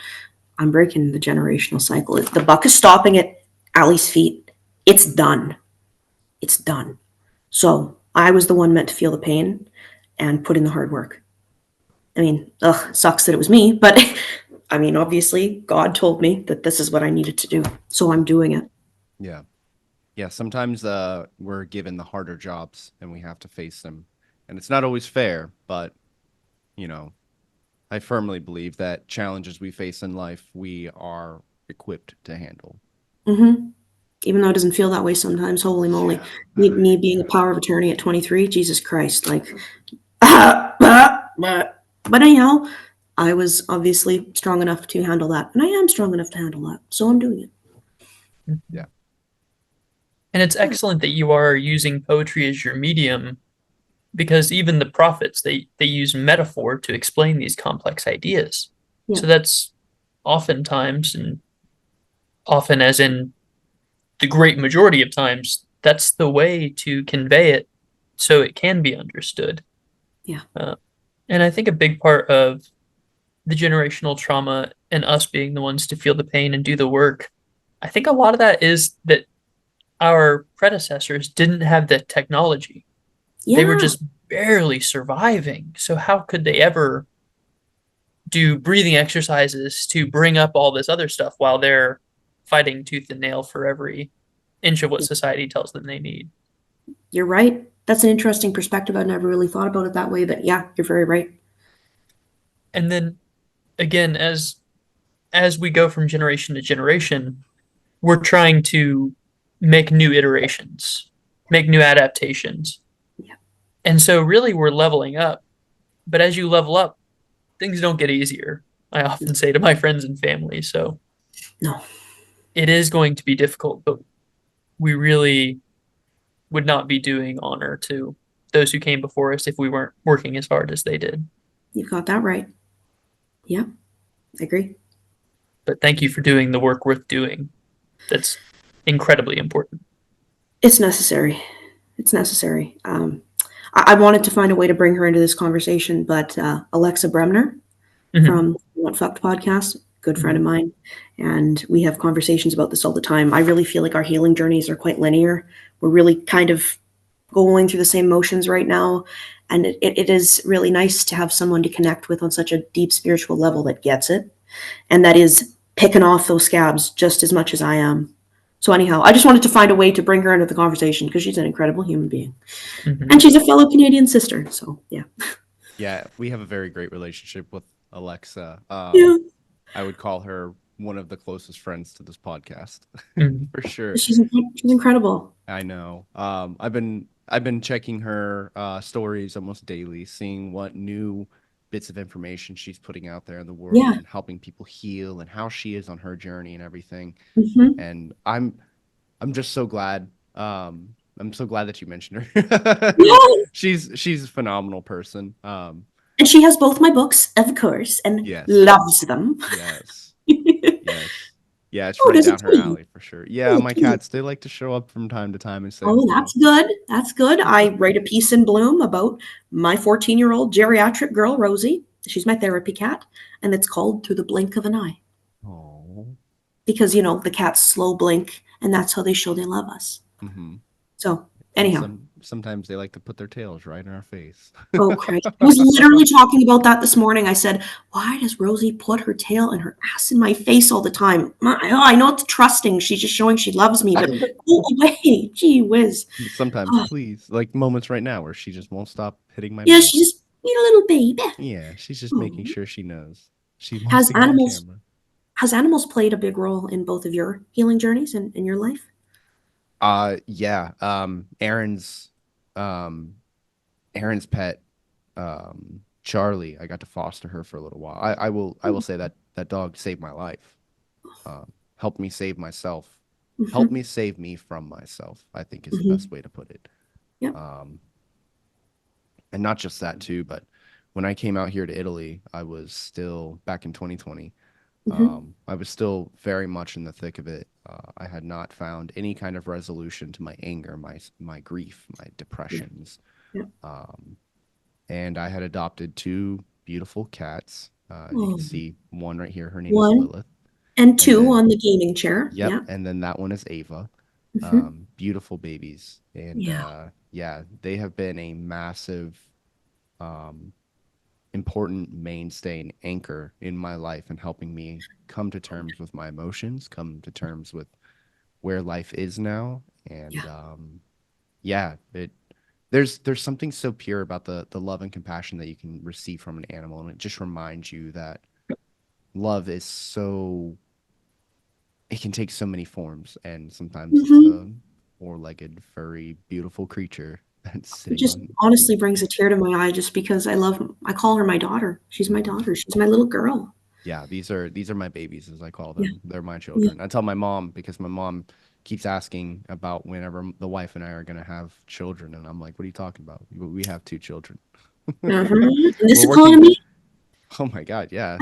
I'm breaking the generational cycle. The buck is stopping at Ally's feet. It's done. It's done. So I was the one meant to feel the pain and put in the hard work. I mean, sucks that it was me, but I mean, obviously God told me that this is what I needed to do. So I'm doing it. Yeah. Yeah. Sometimes we're given the harder jobs and we have to face them. And it's not always fair, but, I firmly believe that challenges we face in life, we are equipped to handle. Mm-hmm. Even though it doesn't feel that way sometimes, holy moly. Yeah. Me being a power of attorney at 23, Jesus Christ, like, but anyhow, I was obviously strong enough to handle that, and I am strong enough to handle that, so I'm doing it. Yeah. And it's excellent that you are using poetry as your medium, because even the prophets, they use metaphor to explain these complex ideas. Yeah. So that's oftentimes, and often as in the great majority of times, that's the way to convey it so it can be understood. Yeah. And I think a big part of the generational trauma and us being the ones to feel the pain and do the work, I think a lot of that is that our predecessors didn't have the technology. Yeah. They were just barely surviving. So how could they ever do breathing exercises to bring up all this other stuff while they're fighting tooth and nail for every inch of what society tells them they need? You're right. That's an interesting perspective. I've never really thought about it that way, but yeah, you're very right. And then again, as we go from generation to generation, we're trying to make new iterations, make new adaptations. Yeah. And so really we're leveling up. But as you level up, things don't get easier. I often say to my friends and family. So No. it is going to be difficult, but we really would not be doing honor to those who came before us if we weren't working as hard as they did. You've got that right. Yeah, I agree. But thank you for doing the work worth doing. That's incredibly important. It's necessary. It's necessary. I wanted to find a way to bring her into this conversation, but Alexa Bremner from What Fucked podcast, good friend of mine, and we have conversations about this all the time. I really feel like our healing journeys are quite linear. We're really kind of going through the same motions right now, and it is really nice to have someone to connect with on such a deep spiritual level that gets it, and that is picking off those scabs just as much as I am. So anyhow, I just wanted to find a way to bring her into the conversation because she's an incredible human being. And she's a fellow Canadian sister. So, yeah. Yeah, we have a very great relationship with Alexa. Yeah. I would call her one of the closest friends to this podcast, for sure. She's incredible. I know. I've been checking her stories almost daily, seeing what new bits of information she's putting out there in the world and helping people heal and how she is on her journey and everything. And I'm just so glad. I'm so glad that you mentioned her. She's a phenomenal person. And she has both my books, of course, and loves them. Yes. Yes. Yeah, it's right down her alley for sure. Yeah, my cats, they like to show up from time to time and say, oh, that's good. That's good. I write a piece in Bloom about my 14-year-old geriatric girl, Rosie. She's my therapy cat, and it's called Through the Blink of an Eye. Oh. Because, the cats slow blink, and that's how they show they love us. So, anyhow. Sometimes they like to put their tails right in our face. Oh, Christ. I was literally talking about that this morning. I said, why does Rosie put her tail and her ass in my face all the time? I know it's trusting. She's just showing she loves me, but go away. Gee whiz. Sometimes, please. Like moments right now where she just won't stop hitting my Yeah, she just need a little baby. Yeah, she's just making sure she knows. She wants to get on camera. Has animals played a big role in both of your healing journeys and in your life? Yeah. Aaron's pet, Charlie, I got to foster her for a little while. I will say that dog saved my life. Helped me save myself. Helped me save me from myself, I think is the best way to put it. Yep. And not just that too, but when I came out here to Italy, I was still back in 2020. I was still very much in the thick of it. I had not found any kind of resolution to my anger, my grief, my depressions. And I had adopted 2 beautiful cats. You can see one right here. Her name is Lilith. And 2 on the gaming chair. Yep. Yeah. And then that one is Ava. Beautiful babies. And they have been a massive important mainstay and anchor in my life and helping me come to terms with my emotions, come to terms with where life is now. And there's something so pure about the love and compassion that you can receive from an animal, and it just reminds you that love is it can take so many forms, and sometimes it's a 4-legged furry beautiful creature. It just honestly brings a tear to my eye just because I call her my daughter. She's my daughter. She's my little girl. Yeah, these are my babies, as I call them. Yeah. They're my children. I tell my mom, because my mom keeps asking about whenever the wife and I are going to have children. And I'm like, what are you talking about? We have 2 children. In this economy? Oh my God, yeah.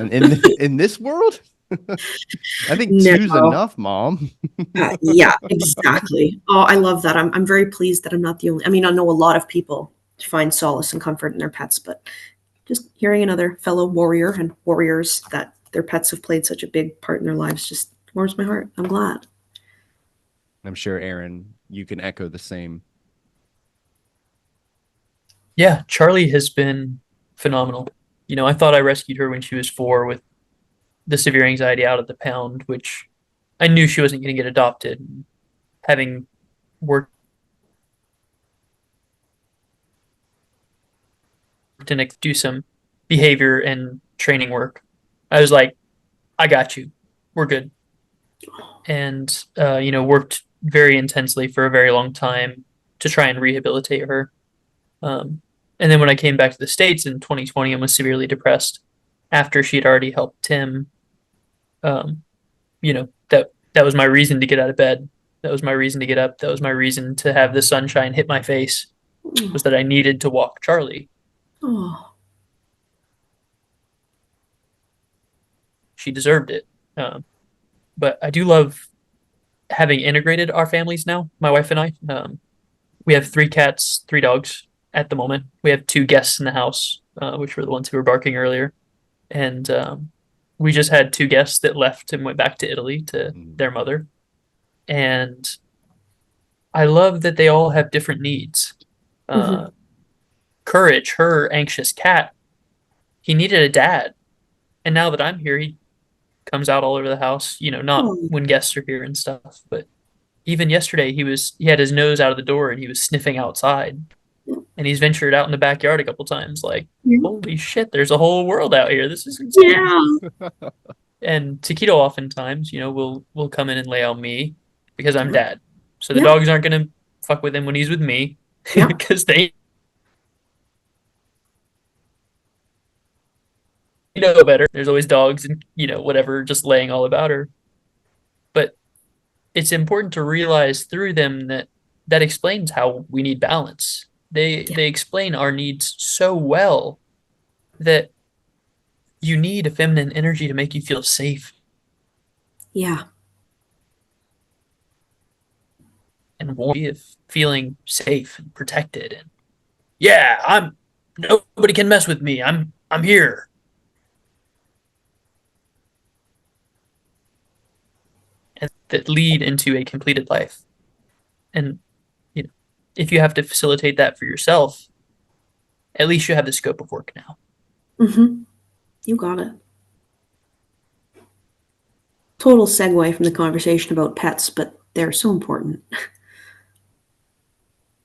And in this world? I think 2's enough, Mom. Yeah, exactly. Oh, I love that. I'm very pleased that I'm not the only. I mean, I know a lot of people find solace and comfort in their pets, but just hearing another fellow warrior and warriors that their pets have played such a big part in their lives just warms my heart. I'm glad. I'm sure, Aaron, you can echo the same. Yeah, Charlie has been phenomenal. I thought I rescued her when she was 4 with the severe anxiety out of the pound, which I knew she wasn't going to get adopted. Having worked and do some behavior and training work, I was like, I got you. We're good. And, worked very intensely for a very long time to try and rehabilitate her. And then when I came back to the States in 2020 and was severely depressed after she'd already helped Tim, that was my reason to get out of bed. That was my reason to get up. That was my reason to have the sunshine hit my face, was that I needed to walk Charlie. Oh. She deserved it. But I do love having integrated our families now, my wife and I. We have 3 cats, 3 dogs at the moment. We have 2 guests in the house, which were the ones who were barking earlier. And we just had 2 guests that left and went back to Italy to their mother. And I love that they all have different needs. Courage, her anxious cat, he needed a dad. And now that I'm here, he comes out all over the house, not when guests are here and stuff, but even yesterday he had his nose out of the door and he was sniffing outside. And he's ventured out in the backyard a couple times, like, holy shit, there's a whole world out here. This is insane. Yeah. And Taquito oftentimes, will come in and lay on me because I'm dad. So the dogs aren't gonna fuck with him when he's with me because they know better. There's always dogs and whatever just laying all about her. But it's important to realize through them that explains how we need balance. They explain our needs so well that you need a feminine energy to make you feel safe. Yeah. And warm of feeling safe and protected and yeah, nobody can mess with me. I'm here. And that lead into a completed life. And if you have to facilitate that for yourself, at least you have the scope of work now. You got it. Total segue from the conversation about pets, but they're so important.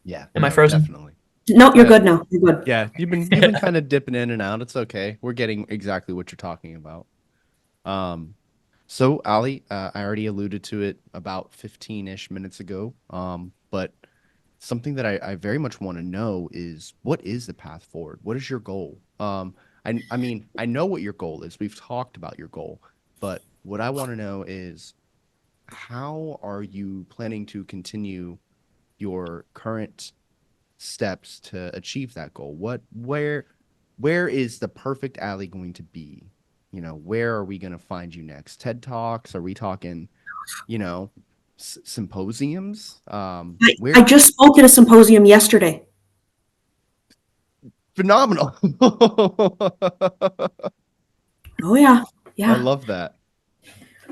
Yeah. Am I frozen? Definitely. No, you're good now. You're good. Yeah, you've been kind of dipping in and out. It's okay. We're getting exactly what you're talking about. So Ally, I already alluded to it about 15-ish minutes ago. But something that I very much want to know is, what is the path forward? What is your goal? I mean, I know what your goal is. We've talked about your goal, but what I want to know is, how are you planning to continue your current steps to achieve that goal? Where is the perfect Ally going to be? Where are we going to find you next? TED Talks? Are we talking, symposiums? I just spoke at a symposium yesterday. Phenomenal. Oh yeah. I love that.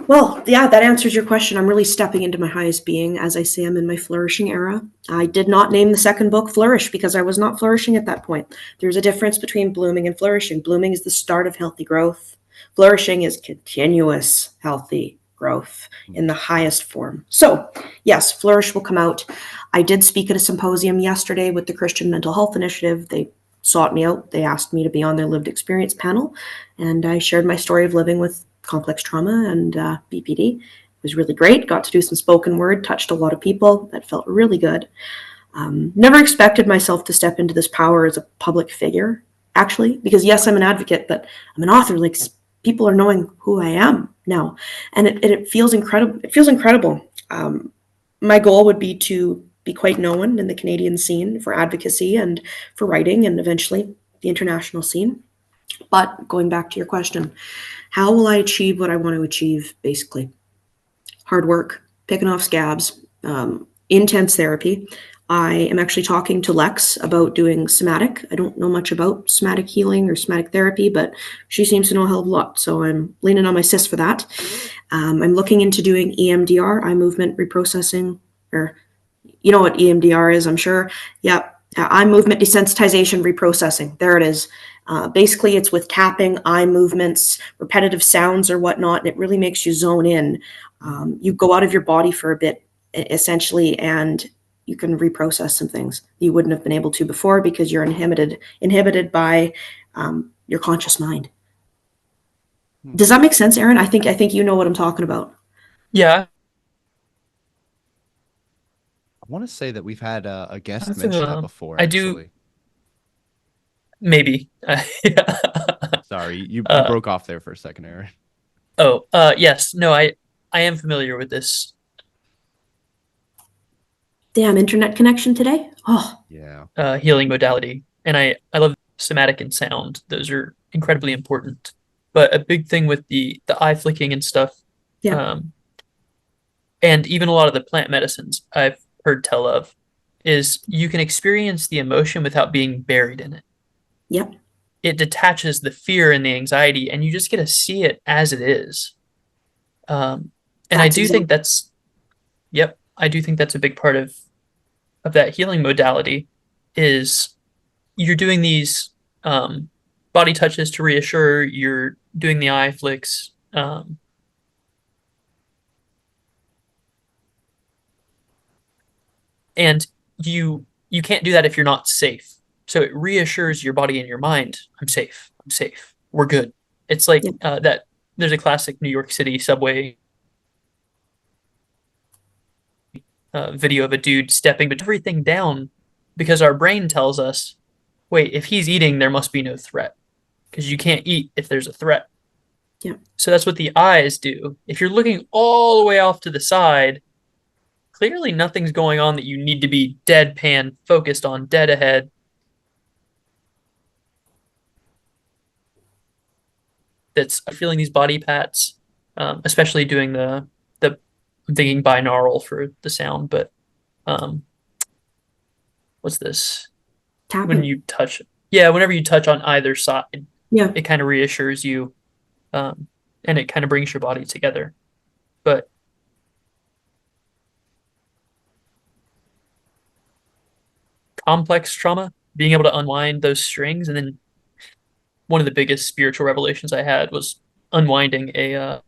Well, yeah, that answers your question. I'm really stepping into my highest being. As I say, I'm in my flourishing era. I did not name the second book Flourish because I was not flourishing at that point. There's a difference between blooming and flourishing. Blooming is the start of healthy growth. Flourishing is continuous healthy growth in the highest form. So, yes, Flourish will come out. I did speak at a symposium yesterday with the Christian Mental Health Initiative. They sought me out. They asked me to be on their lived experience panel, and I shared my story of living with complex trauma and BPD. It was really great. Got to do some spoken word, touched a lot of people. That felt really good. Never expected myself to step into this power as a public figure, actually, because yes, I'm an advocate, but I'm an author. Like, people are knowing who I am now, and it feels incredible. It feels incredible. My goal would be to be quite known in the Canadian scene for advocacy and for writing, and eventually the international scene. But going back to your question, how will I achieve what I want to achieve? Basically, hard work, picking off scabs, intense therapy. I am actually talking to Lex about doing somatic. I don't know much about somatic healing or somatic therapy, but she seems to know a hell of a lot. So I'm leaning on my sis for that. I'm looking into doing EMDR, eye movement reprocessing, or you know what EMDR is, I'm sure. Yeah, eye movement desensitization reprocessing. There it is. Basically, it's with tapping, eye movements, repetitive sounds or whatnot, and it really makes you zone in. You go out of your body for a bit, essentially, and you can reprocess some things you wouldn't have been able to before because you're inhibited by your conscious mind. Does that make sense, Aaron? I think you know what I'm talking about. Yeah. I want to say that we've had a guest mention that before. I actually. do. Maybe. Sorry, you broke off there for a second, Aaron. Yes. No, I I am familiar with this. Damn, internet connection today. Oh, Yeah. Healing modality, and I love somatic and sound. Those are incredibly important. But a big thing with the eye flicking and stuff, yeah, um, and even a lot of the plant medicines I've heard tell of, is you can experience the emotion without being buried in it. yep, It detaches the fear and the anxiety, and you just get to see it as it is. And I that's do exactly. think that's, yep, I do think that's a big part of that healing modality is you're doing these body touches to reassure, you're doing the eye flicks, and you can't do that if you're not safe. So it reassures your body and your mind, I'm safe, I'm safe, we're good. It's like Yep. that there's a classic New York City subway video of a dude stepping everything down because our brain tells us, wait, if he's eating, there must be no threat because you can't eat if there's a threat. Yep. So that's what the eyes do. If you're looking all the way off to the side, clearly nothing's going on that you need to be deadpan focused on, dead ahead. That's feeling these body pats, especially doing the I'm thinking binaural for the sound, but um, what's this? When Tapping. you touch, yeah, whenever you touch on either side, Yeah, it kind of reassures you, um, and it kind of brings your body together. But complex trauma, being able to unwind those strings, and then one of the biggest spiritual revelations I had was unwinding uh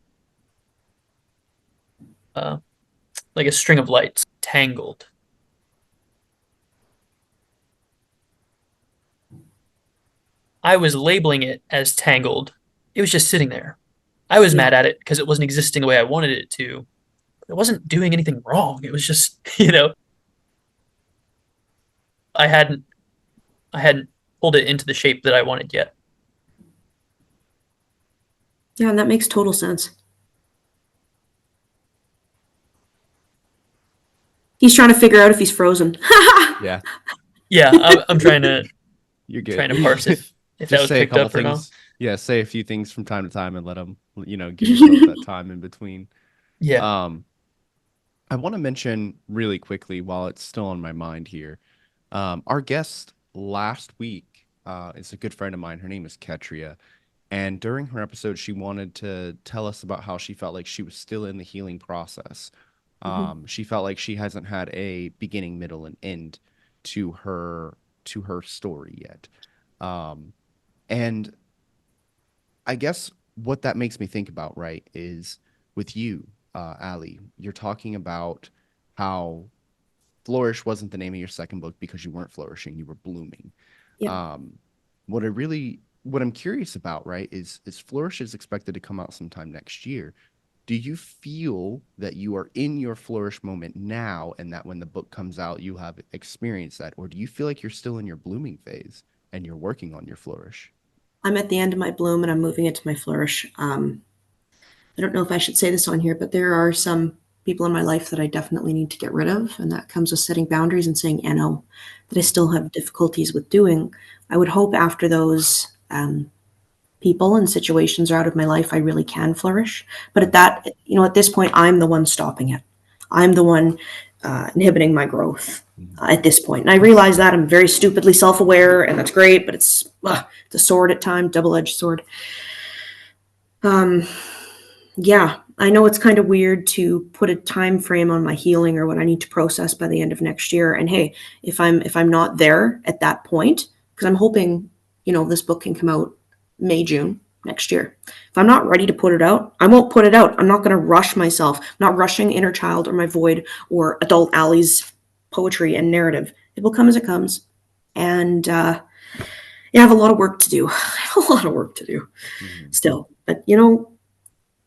like a string of lights tangled. I was labeling it as tangled. It was just sitting there. I was yeah, mad at it because it wasn't existing the way I wanted it to. It wasn't doing anything wrong. It was just, you know, I hadn't I hadn't pulled it into the shape that I wanted yet. yeah, and that makes total sense. He's trying to figure out if he's frozen. Yeah. Yeah, I'm You're trying good. to parse if that Just was say a picked couple up or not. things. Yeah, say a few things from time to time and let them, give yourself that time in between. Yeah. Um, I want to mention really quickly while it's still on my mind here. Our guest last week is a good friend of mine. Her name is Ketria. And during her episode, she wanted to tell us about how she felt like she was still in the healing process. Mhm. She felt like she hasn't had a beginning, middle, and end to her story yet. Um, and I guess what that makes me think about, right, is with you, Ally, you're talking about how Flourish wasn't the name of your second book because you weren't flourishing, you were blooming. Yep. Um, what I'm curious about, right, is Flourish is expected to come out sometime next year. Do you feel that you are in your flourish moment now and that when the book comes out, you have experienced that? Or do you feel like you're still in your blooming phase and you're working on your flourish? I'm at the end of my bloom and I'm moving into my flourish. I don't know if I should say this on here, but there are some people in my life that I definitely need to get rid of, and that comes with setting boundaries and saying no, that I still have difficulties with doing. I would hope after those people and situations are out of my life, I really can flourish. But at that, at this point, I'm the one stopping it. I'm the one inhibiting my growth Mhm. at this point. And I realize that I'm very stupidly self-aware, and that's great, but it's a sword at times, double-edged sword. Um, yeah, I know it's kind of weird to put a time frame on my healing or what I need to process by the end of next year. And hey, if I'm not there at that point, because I'm hoping, this book can come out May, June next year. If I'm not ready to put it out, I won't put it out. I'm not going to rush myself. I'm not rushing Inner Child or My Void or Adult Ally's poetry and narrative. It will come as it comes. And yeah, I have a lot of work to do. I have a lot of work to do Mhm. still. But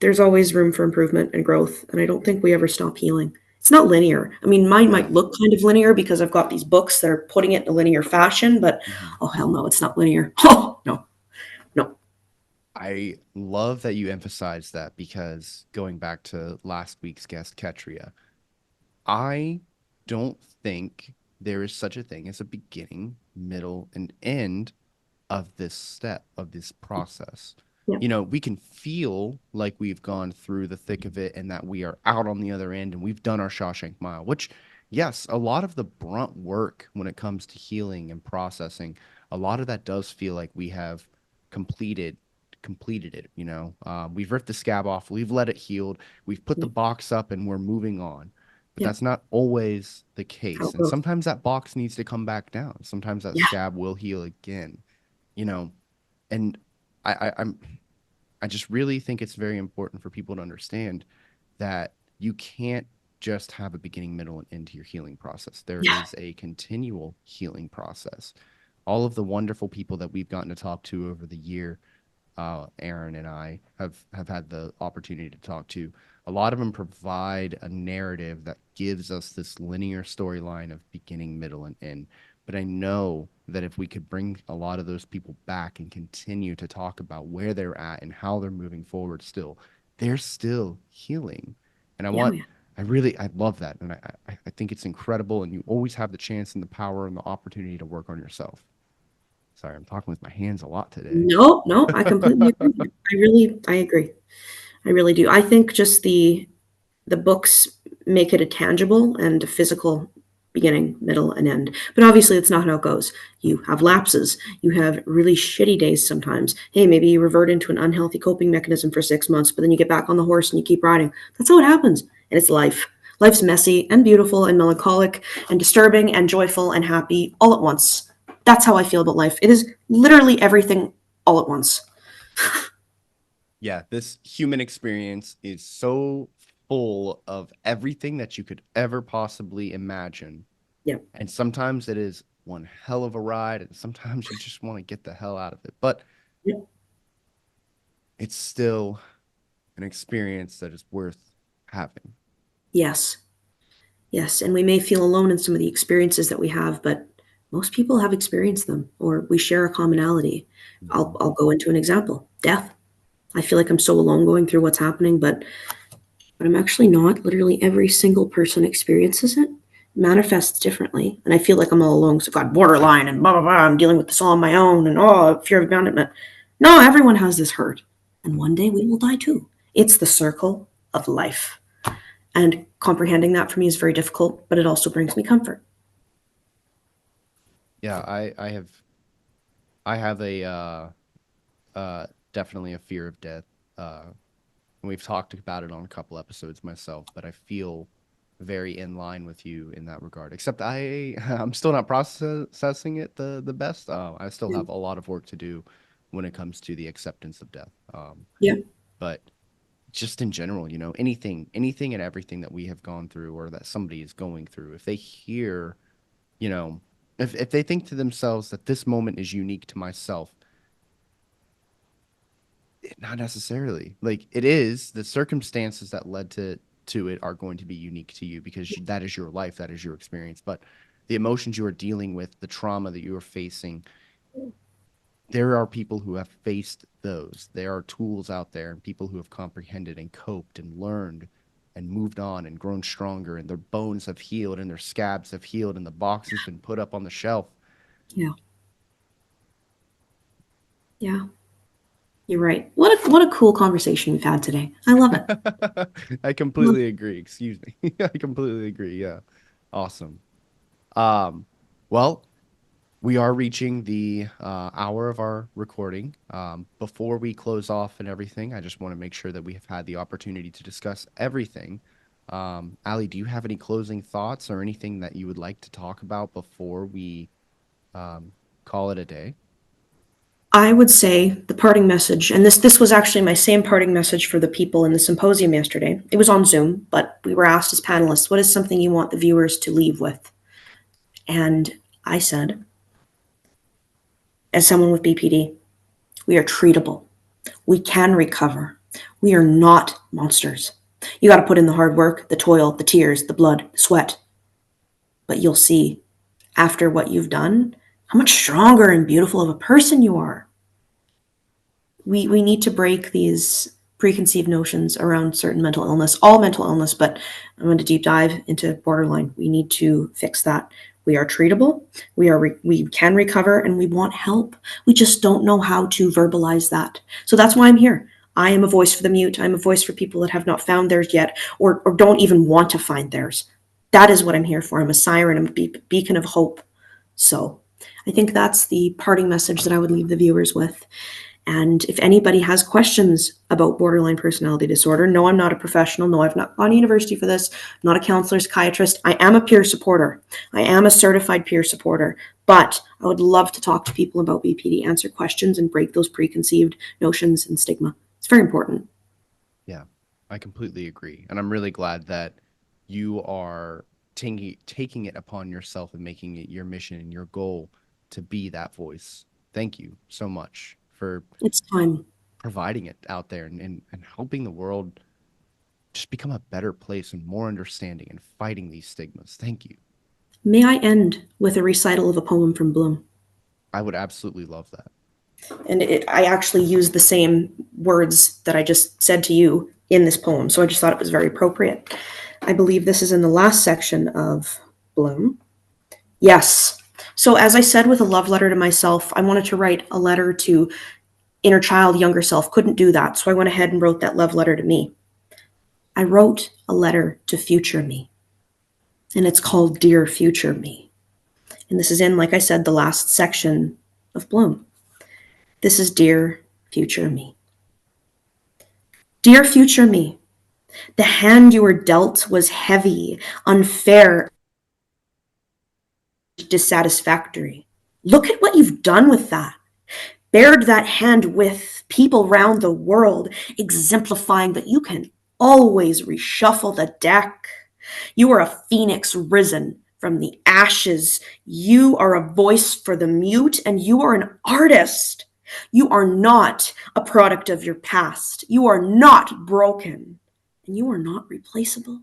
there's always room for improvement and growth, and I don't think we ever stop healing. It's not linear. I mean, mine Yeah. might look kind of linear because I've got these books that are putting it in a linear fashion, but Mhm. oh hell no, it's not linear. Oh no, no. I love that you emphasize that, because going back to last week's guest, Ketria, I don't think there is such a thing as a beginning, middle, and end of this step, of this process. Yeah. We can feel like we've gone through the thick of it and that we are out on the other end and we've done our Shawshank Mile, which, yes, a lot of the brunt work when it comes to healing and processing, a lot of that does feel like we have completed completed it. We've ripped the scab off, we've let it heal, we've put the Yeah. box up, and we're moving on. But Yeah. that's not always the How case, it and goes. sometimes that box needs to come back down. Sometimes that Yeah. scab will heal again. you know and I just really think it's very important for people to understand that you can't just have a beginning, middle, and end to your healing process. There Yeah. is a continual healing process. All of the wonderful people that we've gotten to talk to over the year, Aaron and I have had the opportunity to talk to. A lot of them provide a narrative that gives us this linear storyline of beginning, middle, and end. But I know that if we could bring a lot of those people back and continue to talk about where they're at and how they're moving forward, they're still healing. And Yeah. Yeah. I love that. And I think it's incredible. And you always have the chance and the power and the opportunity to work on yourself. Sorry, I'm talking with my hands a lot today. No, no, I completely agree. I agree. I really do. I think just the books make it a tangible and a physical beginning, middle, and end. But obviously, it's not how it goes. You have lapses. You have really shitty days sometimes. Hey, maybe you revert into an unhealthy coping mechanism for 6 months, but then you get back on the horse and you keep riding. That's how it happens. And it's life. Life's messy and beautiful and melancholic and disturbing and joyful and happy all at once. That's how I feel about life. It is literally everything all at once. Yeah, this human experience is so full of everything that you could ever possibly imagine. Yeah. And sometimes it is one hell of a ride, and sometimes you just want to get the hell out of it. But Yeah. it's still an experience that is worth having. Yes. Yes, and we may feel alone in some of the experiences that we have, but most people have experienced them, or we share a commonality. I'll go into an example. Death. I feel like I'm so alone going through what's happening, but I'm actually not. Literally every single person experiences it, manifests differently, and I feel like I'm all alone. So I've got borderline and blah blah blah. I'm dealing with this all on my own, and fear of abandonment. No, everyone has this hurt, and one day we will die too. It's the circle of life. And comprehending that for me is very difficult, but it also brings me comfort. Yeah, I have a definitely a fear of death. And we've talked about it on a couple episodes myself, but I feel very in line with you in that regard. Except I'm still not processing it the best. I still Yeah. have a lot of work to do when it comes to the acceptance of death. Yeah. But just in general, anything and everything that we have gone through or that somebody is going through, if they hear, you know, if they think to themselves that this moment is unique to myself, not necessarily. Like, it is, the circumstances that led to it are going to be unique to you because that is your life, that is your experience. But the emotions you are dealing with, the trauma that you are facing, there are people who have faced those. There are tools out there and people who have comprehended and coped and learned and moved on and grown stronger, and their bones have healed and their scabs have healed and the box has been put up on the shelf. Yeah. Yeah. You're right. What a cool conversation we've had today. I love it. I completely agree. Excuse me. I completely agree. Yeah. Awesome. Well, we are reaching the hour of our recording. Before we close off and everything, I just want to make sure that we have had the opportunity to discuss everything. Ally, do you have any closing thoughts or anything that you would like to talk about before we call it a day? I would say the parting message, and this was actually my same parting message for the people in the symposium yesterday. It was on Zoom, but we were asked as panelists, what is something you want the viewers to leave with? And I said, as someone with BPD, we are treatable. We can recover. We are not monsters. You got to put in the hard work, the toil, the tears, the blood, the sweat. But you'll see after what you've done how much stronger and beautiful of a person you are. we need to break these preconceived notions around certain mental illness, all mental illness, but I'm going to deep dive into borderline. We need to fix that. We are treatable. We can recover, and we want help. We just don't know how to verbalize that. So that's why I'm here. I am a voice for the mute. I'm a voice for people that have not found theirs yet, or don't even want to find theirs. That is what I'm here for. I'm a siren. I'm a beacon of hope. So I think that's the parting message that I would leave the viewers with. And if anybody has questions about borderline personality disorder, no, I'm not a professional. No, I've not gone to university for this. I'm not a counselor, psychiatrist. I am a peer supporter. I am a certified peer supporter. But I would love to talk to people about BPD, answer questions, and break those preconceived notions and stigma. It's very important. Yeah, I completely agree. And I'm really glad that you are taking it upon yourself and making it your mission and your goal to be that voice. Thank you so much for It's time. providing it out there and helping the world just become a better place and more understanding and fighting these stigmas. Thank you. May I end with a recital of a poem from Bloom? I would absolutely love that. And I actually used the same words that I just said to you in this poem, so I just thought it was very appropriate. I believe this is in the last section of Bloom. Yes. So as I said with a love letter to myself, I wanted to write a letter to inner child, younger self. Couldn't do that, so I went ahead and wrote that love letter to me. I wrote a letter to future me, and it's called Dear Future Me. And this is in, like I said, the last section of Bloom. This is Dear Future Me. Dear future me, the hand you were dealt was heavy, unfair, dissatisfactory. Look at what you've done with that. Bared that hand with people round the world, exemplifying that you can always reshuffle the deck. You are a phoenix risen from the ashes. You are a voice for the mute, and you are an artist. You are not a product of your past. You are not broken, and you are not replaceable.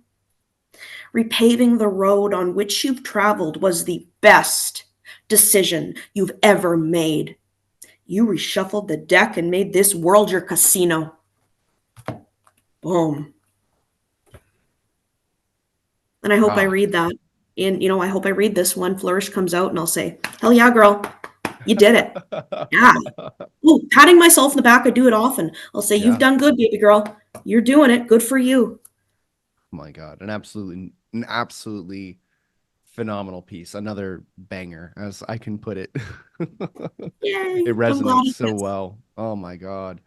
Repaving the road on which you've traveled was the best decision you've ever made. You reshuffled the deck and made this world your casino. Boom. And I hope I read that. And, I hope I read this one. Flourish comes out and I'll say, hell yeah, girl. You did it. Yeah. Ooh, patting myself in the back. I do it often. I'll say, you've done good, baby girl. You're doing it. Good for you. Oh my God. An absolutely phenomenal piece. Another banger, as I can put it. Yay. It resonates so well. Oh my God.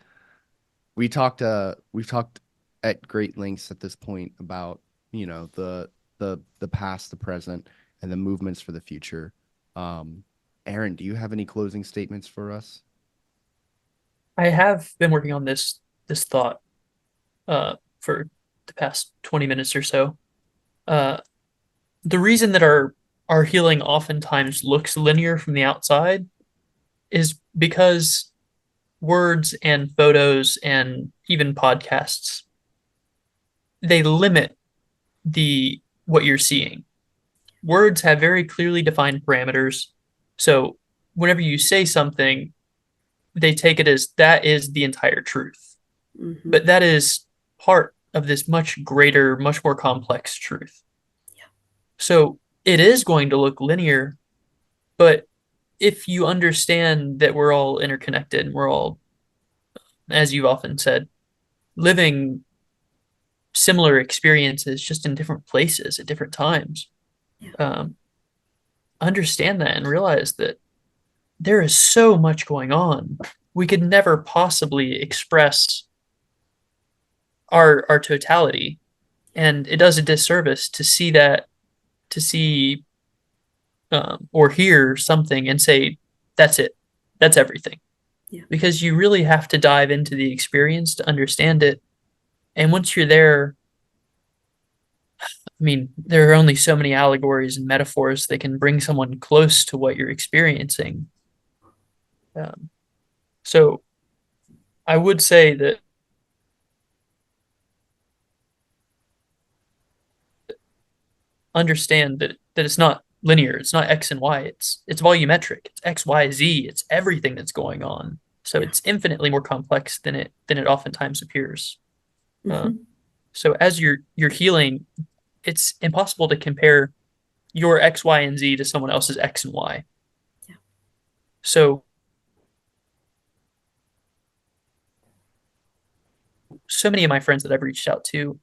We've talked at great lengths at this point about, the past, the present, and the movements for the future. Aaron, do you have any closing statements for us? I have been working on this thought for the past 20 minutes or so. The reason that our healing oftentimes looks linear from the outside is because words and photos and even podcasts, they limit what you're seeing. Words have very clearly defined parameters. So whenever you say something, they take it as that is the entire truth. Mm-hmm. But that is part of this much greater, much more complex truth. Yeah. So it is going to look linear, but if you understand that we're all interconnected and we're all, as you've often said, living similar experiences just in different places at different times, understand that and realize that there is so much going on. We could never possibly express our totality, and it does a disservice to see or hear something and say that's it, that's everything. Because you really have to dive into the experience to understand it. And once you're there, I mean, there are only so many allegories and metaphors that can bring someone close to what you're experiencing. So I would say that understand that it's not linear. It's not X and Y. It's volumetric. It's X, Y, Z. It's everything that's going on. So it's infinitely more complex than it oftentimes appears. So as you're healing, it's impossible to compare your X, Y, and Z to someone else's X and Y. Yeah. So many of my friends that I've reached out to,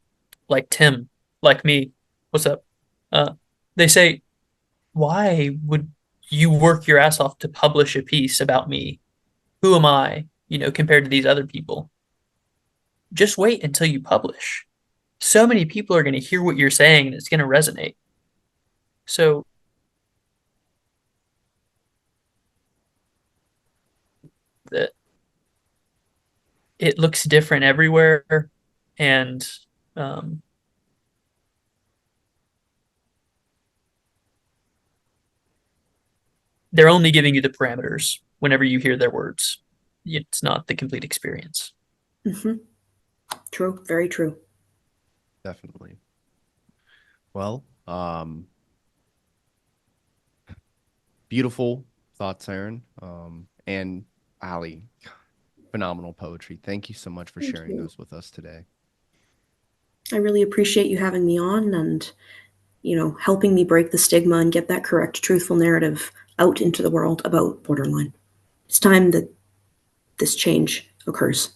like Tim, like me, what's up? They say, why would you work your ass off to publish a piece about me? Who am I, compared to these other people? Just wait until you publish. So many people are going to hear what you're saying and it's going to resonate. So that it looks different everywhere, and they're only giving you the parameters whenever you hear their words. It's not the complete experience. True. Very true. Definitely. Well, beautiful thoughts, Aaron. And Ally, phenomenal poetry. Thank you so much for sharing those with us today. I really appreciate you having me on and, helping me break the stigma and get that correct, truthful narrative out into the world about borderline. It's time that this change occurs.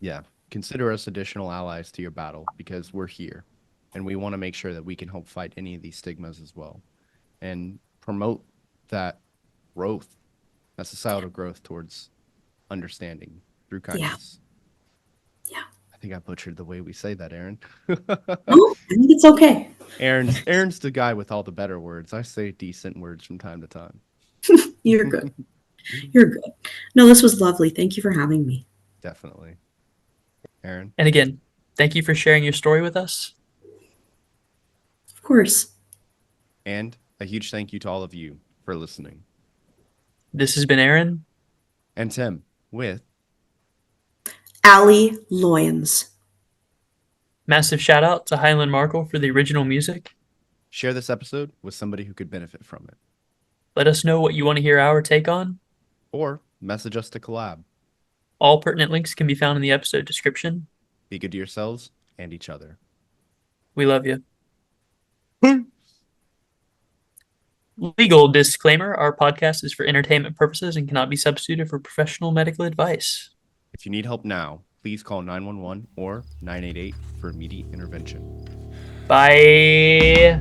Yeah. Consider us additional allies to your battle, because we're here and we want to make sure that we can help fight any of these stigmas as well and promote that growth, that societal growth towards understanding through kindness. Yeah. I think I butchered the way we say that, Aaron. Oh, I think it's okay. Aaron's the guy with all the better words. I say decent words from time to time. You're good. You're good. No, this was lovely. Thank you for having me. Definitely. Aaron? And again, thank you for sharing your story with us. Of course. And a huge thank you to all of you for listening. This has been Aaron. And Tim with Ally Loyns. Massive shout out to Highland Markle for the original music. Share this episode with somebody who could benefit from it. Let us know what you want to hear our take on. Or message us to collab. All pertinent links can be found in the episode description. Be good to yourselves and each other. We love you. Legal disclaimer: our podcast is for entertainment purposes and cannot be substituted for professional medical advice. If you need help now, please call 911 or 988 for immediate intervention. Bye.